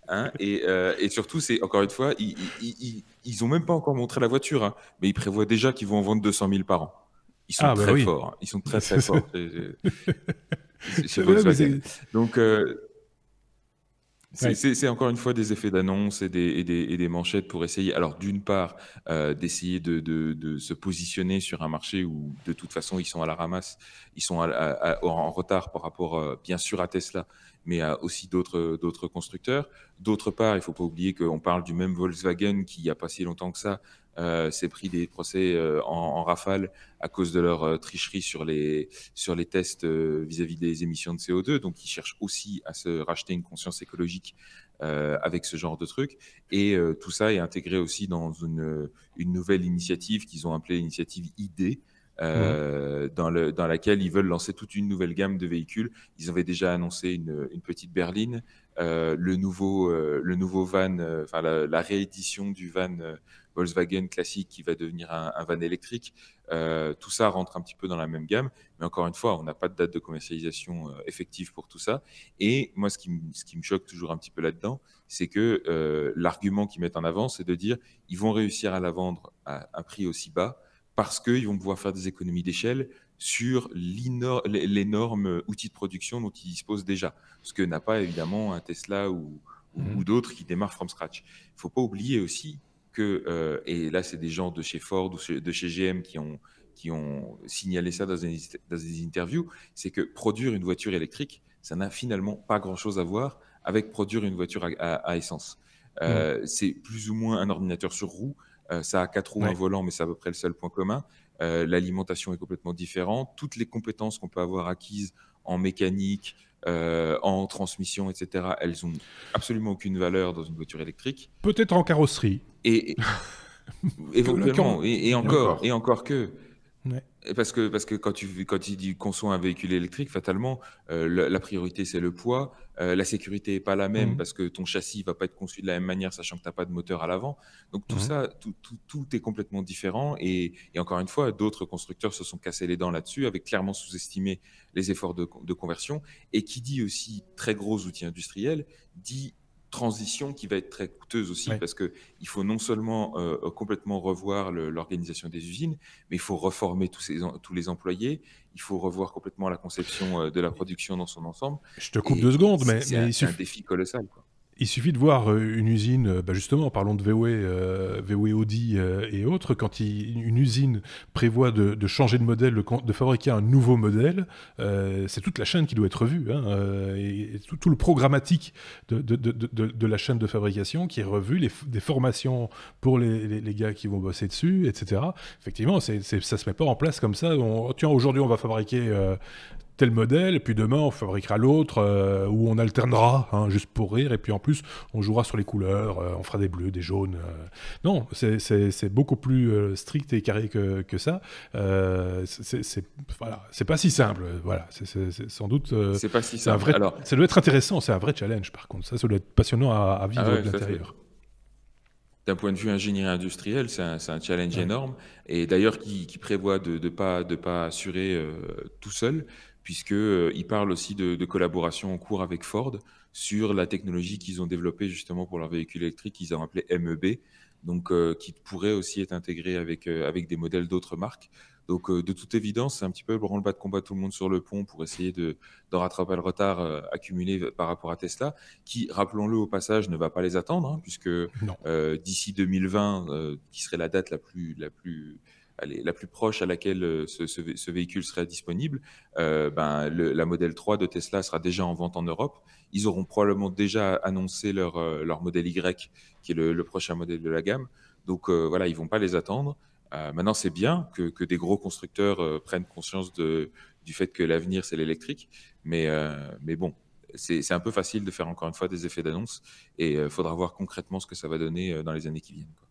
Hein, et surtout, c'est encore une fois, ils n'ont même pas encore montré la voiture, hein, mais ils prévoient déjà qu'ils vont en vendre 200 000 par an. Ils sont très forts. Hein. Ils sont très forts chez Volkswagen. Donc, c'est encore une fois des effets d'annonce et des manchettes pour essayer, alors d'une part, d'essayer de se positionner sur un marché où de toute façon ils sont à la ramasse, ils sont en retard par rapport bien sûr à Tesla, mais à aussi d'autres constructeurs. D'autre part, il ne faut pas oublier qu'on parle du même Volkswagen qui, il n'y a pas si longtemps que ça, s'est pris des procès en rafale à cause de leur tricherie sur les tests vis-à-vis des émissions de CO2. Donc, ils cherchent aussi à se racheter une conscience écologique avec ce genre de truc. Et tout ça est intégré aussi dans une nouvelle initiative qu'ils ont appelée l'initiative ID, dans laquelle ils veulent lancer toute une nouvelle gamme de véhicules. Ils avaient déjà annoncé une petite berline, le nouveau van, la réédition du van Volkswagen classique qui va devenir un van électrique. Tout ça rentre un petit peu dans la même gamme, mais encore une fois, on n'a pas de date de commercialisation effective pour tout ça. Et moi, ce qui me choque toujours un petit peu là-dedans, c'est que l'argument qu'ils mettent en avant, c'est de dire ils vont réussir à la vendre à un prix aussi bas parce qu'ils vont pouvoir faire des économies d'échelle sur l'énorme outil de production dont ils disposent déjà, ce que n'a pas évidemment un Tesla ou d'autres qui démarrent from scratch. Il ne faut pas oublier aussi que, et là c'est des gens de chez Ford ou de chez GM qui ont signalé ça dans des interviews, c'est que produire une voiture électrique, ça n'a finalement pas grand-chose à voir avec produire une voiture à essence. C'est plus ou moins un ordinateur sur roue. Ça a 4 roues, un volant, mais c'est à peu près le seul point commun. L'alimentation est complètement différente. Toutes les compétences qu'on peut avoir acquises en mécanique, en transmission, etc., elles n'ont absolument aucune valeur dans une voiture électrique. Peut-être en carrosserie. Et éventuellement, et encore que... Ouais. Parce que quand tu dis conçois un véhicule électrique, fatalement, la priorité, c'est le poids. La sécurité n'est pas la même parce que ton châssis ne va pas être conçu de la même manière, sachant que tu n'as pas de moteur à l'avant. Donc tout ça, tout est complètement différent. Et encore une fois, d'autres constructeurs se sont cassés les dents là-dessus, avec clairement sous-estimé les efforts de conversion. Et qui dit aussi très gros outils industriels, dit transition qui va être très coûteuse aussi, parce qu'il faut non seulement complètement revoir l'organisation des usines, mais il faut reformer tous les employés, il faut revoir complètement la conception de la production dans son ensemble. Je te coupe 2 secondes, mais c'est un défi colossal, quoi. Il suffit de voir une usine, justement, parlons de VW Audi et autres, quand une usine prévoit de changer de modèle, de fabriquer un nouveau modèle, c'est toute la chaîne qui doit être revue, et tout le programmatique de la chaîne de fabrication qui est revu, des formations pour les gars qui vont bosser dessus, etc. Effectivement, ça se met pas en place comme ça. Tiens, aujourd'hui, on va fabriquer tel modèle, et puis demain on fabriquera l'autre, où on alternera, juste pour rire, et puis en plus on jouera sur les couleurs, on fera des bleus, des jaunes. Non, c'est beaucoup plus strict et carré que ça. Voilà, c'est pas si simple. Voilà, c'est sans doute. C'est pas si simple. Ça doit être intéressant, c'est un vrai challenge par contre. Ça doit être passionnant à vivre de l'intérieur. D'un point de vue ingénierie industrielle, c'est un challenge énorme, et d'ailleurs qui prévoit de pas assurer tout seul, puisqu'il parle aussi de collaboration en cours avec Ford sur la technologie qu'ils ont développée justement pour leur véhicule électrique, qu'ils ont appelé MEB, donc qui pourrait aussi être intégré avec des modèles d'autres marques. Donc de toute évidence, c'est un petit peu le branle-bas de combat tout le monde sur le pont pour essayer de rattraper le retard accumulé par rapport à Tesla, qui, rappelons-le au passage, ne va pas les attendre, puisque d'ici 2020, qui serait la date la plus proche à laquelle ce véhicule serait disponible, la Model 3 de Tesla sera déjà en vente en Europe. Ils auront probablement déjà annoncé leur modèle Y, qui est le prochain modèle de la gamme. Donc voilà, ils ne vont pas les attendre. Maintenant, c'est bien que des gros constructeurs prennent conscience du fait que l'avenir, c'est l'électrique. Mais bon, c'est un peu facile de faire encore une fois des effets d'annonce. Et il faudra voir concrètement ce que ça va donner dans les années qui viennent, quoi.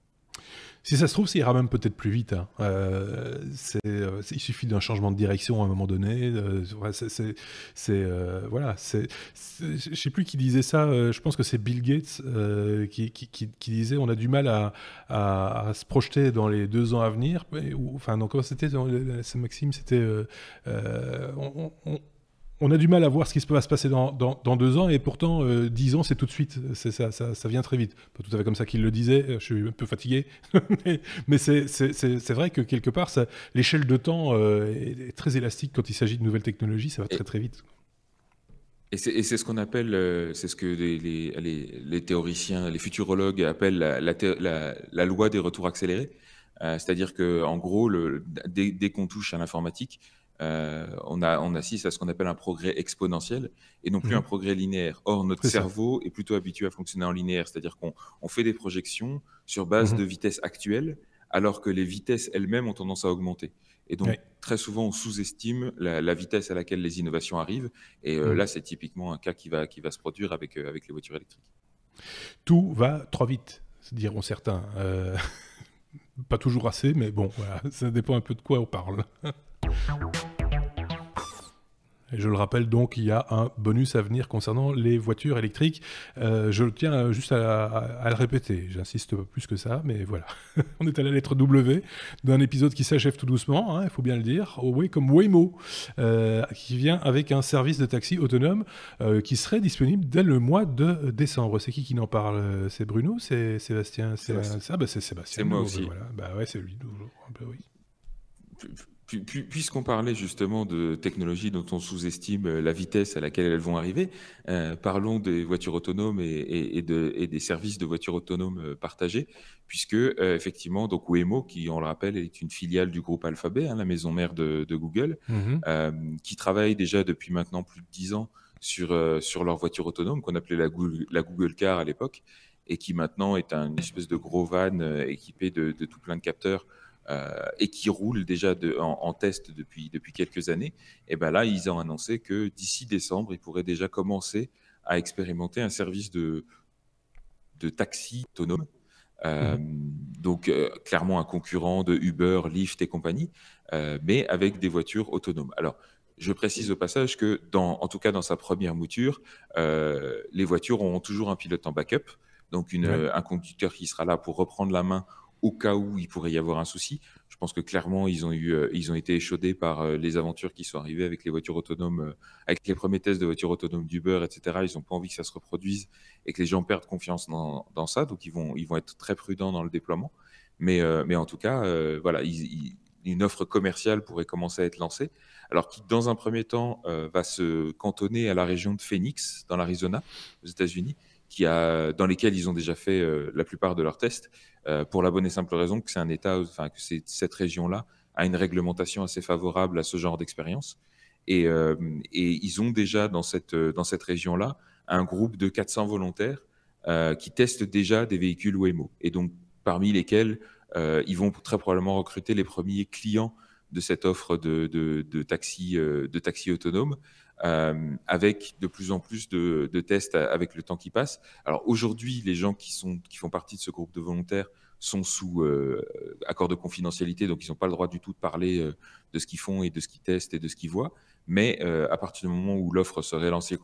Si ça se trouve, ça ira même peut-être plus vite. Il suffit d'un changement de direction à un moment donné. Voilà. Je ne sais plus qui disait ça. Je pense que c'est Bill Gates qui disait on a du mal à se projeter dans les 2 ans à venir. Donc, c'était sa maxime, c'était on a du mal à voir ce qui va se passer dans 2 ans, et pourtant 10 ans c'est tout de suite, ça vient très vite. Pas tout à fait comme ça qu'il le disait, je suis un peu fatigué, mais c'est vrai que quelque part l'échelle de temps est très élastique quand il s'agit de nouvelles technologies, ça va très très vite. Et c'est ce qu'on appelle, c'est ce que les théoriciens, les futurologues appellent la loi des retours accélérés. C'est-à-dire qu'en gros, dès qu'on touche à l'informatique, on assiste à ce qu'on appelle un progrès exponentiel et non plus un progrès linéaire. Or, notre cerveau est plutôt habitué à fonctionner en linéaire, c'est-à-dire qu'on fait des projections sur base de vitesse actuelle alors que les vitesses elles-mêmes ont tendance à augmenter. Et donc, Ouais. très souvent, on sous-estime la vitesse à laquelle les innovations arrivent. Et là, c'est typiquement un cas qui va se produire avec les voitures électriques. Tout va trop vite, diront certains. Pas toujours assez, mais bon, voilà, ça dépend un peu de quoi on parle. Et je le rappelle donc, il y a un bonus à venir concernant les voitures électriques. Je tiens juste à le répéter. J'insiste pas plus que ça, mais voilà. On est à la lettre W d'un épisode qui s'achève tout doucement, hein, il faut bien le dire. Comme Waymo, qui vient avec un service de taxi autonome qui serait disponible dès le mois de décembre. C'est qui n'en parle? C'est Bruno? C'est Sébastien? C'est Sébastien. C'est moi aussi. Voilà. Bah ouais, c'est lui toujours. Un peu, oui. Puisqu'on parlait justement de technologies dont on sous-estime la vitesse à laquelle elles vont arriver, parlons des voitures autonomes et des services de voitures autonomes partagés, puisque effectivement, donc Waymo, qui on le rappelle est une filiale du groupe Alphabet, hein, la maison mère de Google, qui travaille déjà depuis maintenant plus de 10 ans sur leur voiture autonome qu'on appelait la Google Car à l'époque, et qui maintenant est une espèce de gros van équipé de tout plein de capteurs. Et qui roule déjà en test depuis quelques années, et ben là, ils ont annoncé que d'ici décembre, ils pourraient déjà commencer à expérimenter un service de taxi autonome. Donc, clairement un concurrent de Uber, Lyft et compagnie, mais avec des voitures autonomes. Alors, je précise au passage que, en tout cas dans sa première mouture, les voitures auront toujours un pilote en backup, donc un conducteur qui sera là pour reprendre la main au cas où il pourrait y avoir un souci. Je pense que clairement, ils ont été échaudés par les aventures qui sont arrivées avec les voitures autonomes, avec les premiers tests de voitures autonomes d'Uber, etc. Ils n'ont pas envie que ça se reproduise et que les gens perdent confiance dans ça. Donc, ils vont être très prudents dans le déploiement. Mais en tout cas, voilà, une offre commerciale pourrait commencer à être lancée. Alors, qui, dans un premier temps, va se cantonner à la région de Phoenix, dans l'Arizona, aux États-Unis, dans lesquels ils ont déjà fait la plupart de leurs tests, pour la bonne et simple raison que c'est un État, enfin que cette région-là a une réglementation assez favorable à ce genre d'expérience. Et ils ont déjà dans cette région-là un groupe de 400 volontaires qui testent déjà des véhicules Waymo. Et donc, parmi lesquels ils vont très probablement recruter les premiers clients de cette offre de taxi autonome, avec de plus en plus de tests avec le temps qui passe. Alors aujourd'hui, les gens qui font partie de ce groupe de volontaires sont sous accord de confidentialité, donc ils n'ont pas le droit du tout de parler de ce qu'ils font et de ce qu'ils testent et de ce qu'ils voient. Mais à partir du moment où l'offre serait lancée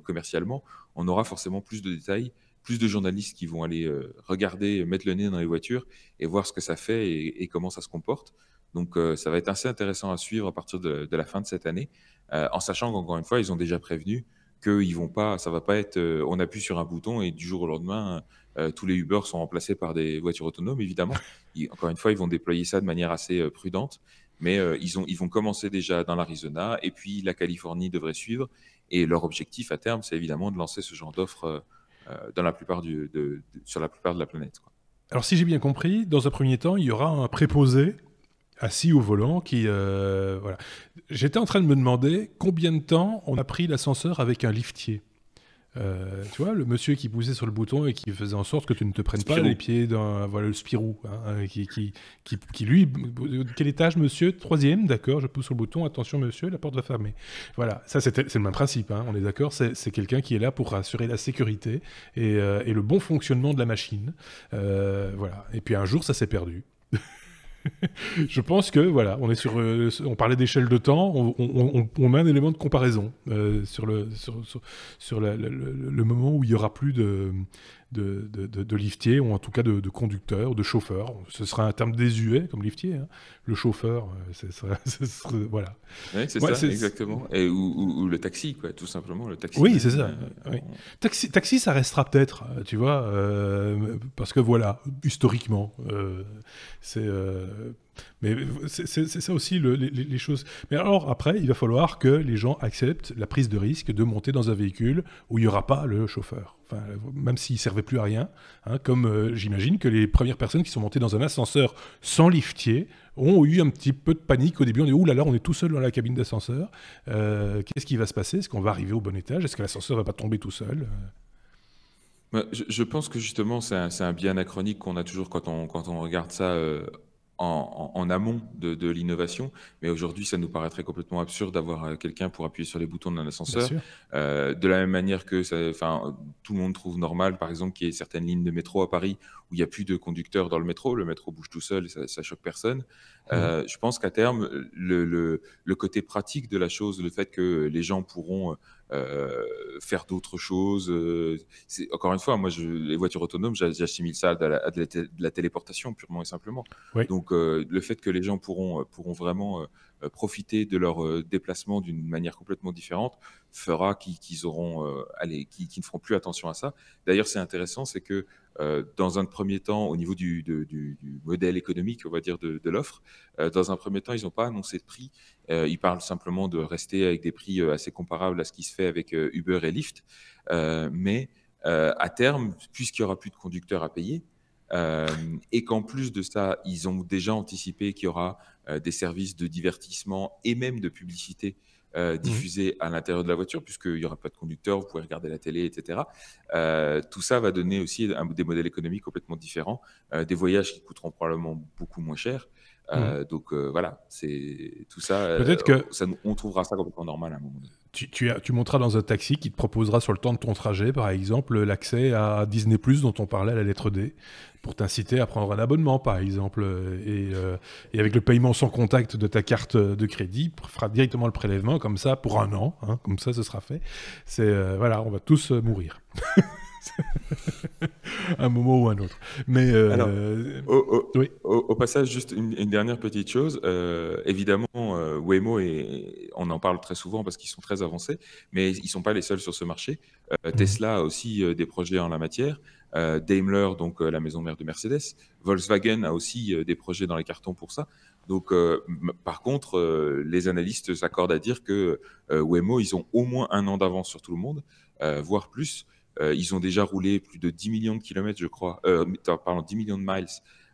commercialement, on aura forcément plus de détails, plus de journalistes qui vont aller regarder, mettre le nez dans les voitures et voir ce que ça fait et comment ça se comporte. Donc ça va être assez intéressant à suivre à partir de la fin de cette année, en sachant qu'encore une fois, ils ont déjà prévenu qu'ils vont pas, ça va pas être, on appuie sur un bouton et du jour au lendemain, tous les Uber sont remplacés par des voitures autonomes, évidemment. Encore une fois, ils vont déployer ça de manière assez prudente, mais ils vont commencer déjà dans l'Arizona et puis la Californie devrait suivre. Et leur objectif à terme, c'est évidemment de lancer ce genre d'offre sur la plupart de la planète, quoi. Alors, si j'ai bien compris, dans un premier temps, il y aura un préposé assis au volant qui... voilà. J'étais en train de me demander combien de temps on a pris l'ascenseur avec un liftier. Tu vois, le monsieur qui poussait sur le bouton et qui faisait en sorte que tu ne te prennes pas les pieds dans le Spirou, hein, qui lui... Quel étage, monsieur? 3e, d'accord, je pousse sur le bouton, attention monsieur, la porte va fermer. Voilà, ça c'est le même principe, hein, on est d'accord, c'est quelqu'un qui est là pour assurer la sécurité et le bon fonctionnement de la machine. Voilà, et puis un jour ça s'est perdu. Je pense que voilà, on est on parlait d'échelle de temps, on a un élément de comparaison sur le moment où il y aura plus de liftier, ou en tout cas de conducteur ou de chauffeur. Ce sera un terme désuet comme liftier, hein. Le chauffeur, voilà. Oui, c'est ça, exactement. Et ou le taxi, quoi, tout simplement le taxi. Oui, c'est ça. Oui. Taxi, ça restera peut-être, tu vois, parce que voilà, historiquement, mais c'est ça aussi les choses. Mais alors après, il va falloir que les gens acceptent la prise de risque de monter dans un véhicule où il n'y aura pas le chauffeur. Enfin, même s'il ne servait plus à rien, hein, comme j'imagine que les premières personnes qui sont montées dans un ascenseur sans liftier ont eu un petit peu de panique au début. On dit « Ouh là là, on est tout seul dans la cabine d'ascenseur. Qu'est-ce qui va se passer? Est-ce qu'on va arriver au bon étage? Est-ce que l'ascenseur ne va pas tomber tout seul ?» Je pense que justement, c'est un biais anachronique qu'on a toujours quand on regarde ça en amont de l'innovation. Mais aujourd'hui, ça nous paraîtrait complètement absurde d'avoir quelqu'un pour appuyer sur les boutons d'un Bien ascenseur. sûr. De la même manière que tout le monde trouve normal, par exemple, qu'il y ait certaines lignes de métro à Paris où il n'y a plus de conducteur dans le métro bouge tout seul et ça choque personne. Je pense qu'à terme, le côté pratique de la chose, le fait que les gens pourront faire d'autres choses. Encore une fois, moi, les voitures autonomes, j'assimile ça à de la téléportation purement et simplement. Oui. Donc, le fait que les gens pourront vraiment profiter de leur déplacement d'une manière complètement différente fera qu'ils ne feront plus attention à ça. D'ailleurs, c'est intéressant, c'est que dans un premier temps, au niveau du modèle économique, on va dire, de l'offre, dans un premier temps, ils n'ont pas annoncé de prix. Ils parlent simplement de rester avec des prix assez comparables à ce qui se fait avec Uber et Lyft. Mais à terme, puisqu'il n'y aura plus de conducteurs à payer, et qu'en plus de ça, ils ont déjà anticipé qu'il y aura des services de divertissement et même de publicité diffusés à l'intérieur de la voiture, puisqu'il n'y aura pas de conducteur, vous pouvez regarder la télé, etc. Tout ça va donner aussi des modèles économiques complètement différents, des voyages qui coûteront probablement beaucoup moins cher. Donc voilà, c'est tout ça. Peut-être que On trouvera ça complètement normal à un moment donné. tu monteras dans un taxi qui te proposera sur le temps de ton trajet, par exemple, l'accès à Disney+, dont on parlait à la lettre D, pour t'inciter à prendre un abonnement, par exemple. Et avec le paiement sans contact de ta carte de crédit, fera directement le prélèvement, comme ça, pour un an. Hein, comme ça, ce sera fait. Voilà, on va tous mourir. Un moment ou un autre. Mais Alors, oui. au passage, juste une dernière petite chose. Évidemment, Waymo, on en parle très souvent parce qu'ils sont très avancés, mais ils ne sont pas les seuls sur ce marché. Tesla a aussi des projets en la matière. Daimler, donc la maison mère de Mercedes. Volkswagen a aussi des projets dans les cartons pour ça. Donc, par contre, les analystes s'accordent à dire que Waymo, ils ont au moins un an d'avance sur tout le monde, voire plus. Ils ont déjà roulé plus de 10 millions de kilomètres, je crois, 10 millions de miles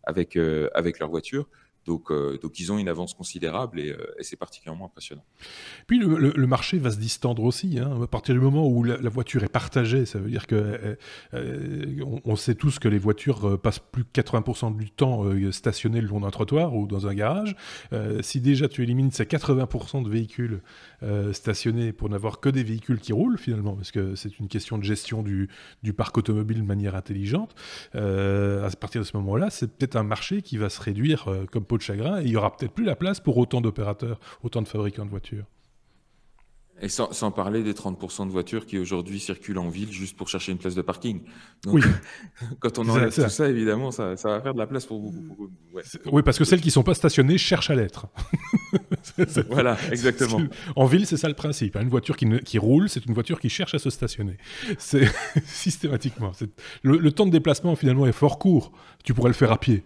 avec leur voiture. Donc, ils ont une avance considérable et c'est particulièrement impressionnant. Puis le marché va se distendre aussi. Hein. À partir du moment où la voiture est partagée, ça veut dire que on sait tous que les voitures passent plus de 80% du temps stationnées le long d'un trottoir ou dans un garage. Si déjà tu élimines ces 80% de véhicules stationnés pour n'avoir que des véhicules qui roulent finalement, parce que c'est une question de gestion du parc automobile de manière intelligente, à partir de ce moment-là, c'est peut-être un marché qui va se réduire comme peau de chagrin, et il n'y aura peut-être plus la place pour autant d'opérateurs, autant de fabricants de voitures. Et sans parler des 30% de voitures qui aujourd'hui circulent en ville juste pour chercher une place de parking. Donc, oui. Quand on enlève tout ça, évidemment, ça va faire de la place pour beaucoup. Ouais. Oui, parce que celles qui ne sont pas stationnées cherchent à l'être. Voilà, exactement. En ville, c'est ça le principe. Une voiture qui roule, c'est une voiture qui cherche à se stationner. C'est systématiquement. Le temps de déplacement, finalement, est fort court. Tu pourrais le faire à pied.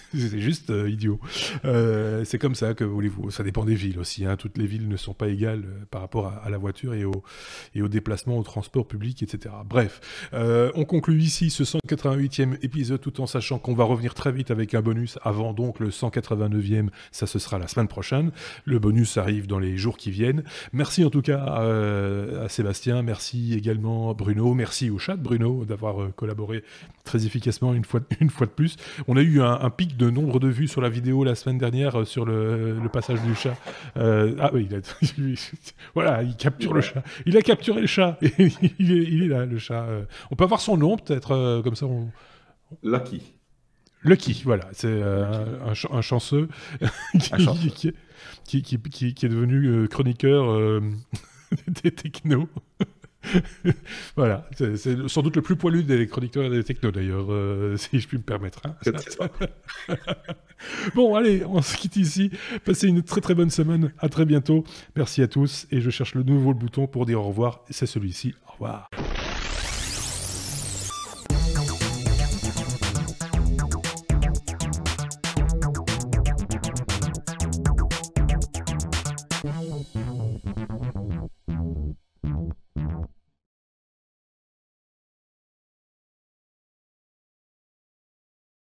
C'est juste idiot. C'est comme ça, que voulez-vous. Ça dépend des villes aussi. Hein. Toutes les villes ne sont pas égales par rapport à la voiture et au déplacement, au transport public, etc. Bref, on conclut ici ce 188e épisode, tout en sachant qu'on va revenir très vite avec un bonus avant donc le 189e. Ça, ce sera la semaine prochaine. Le bonus arrive dans les jours qui viennent. Merci en tout cas à Sébastien. Merci également Bruno. Merci au chat Bruno d'avoir collaboré très efficacement une fois de plus. On a eu un pic de nombre de vues sur la vidéo la semaine dernière sur le passage du chat. Ah oui, voilà, il capture le chat. Il a capturé le chat. il est là, le chat. On peut avoir son nom peut-être, comme ça. Lucky, voilà. C'est un chanceux qui est devenu chroniqueur des technos. Voilà, c'est sans doute le plus poilu des chroniqueurs des technos d'ailleurs, si je puis me permettre. Hein. Bon, allez, on se quitte ici. Passez une très très bonne semaine. À très bientôt. Merci à tous. Et je cherche le nouveau bouton pour dire au revoir. C'est celui-ci. Au revoir.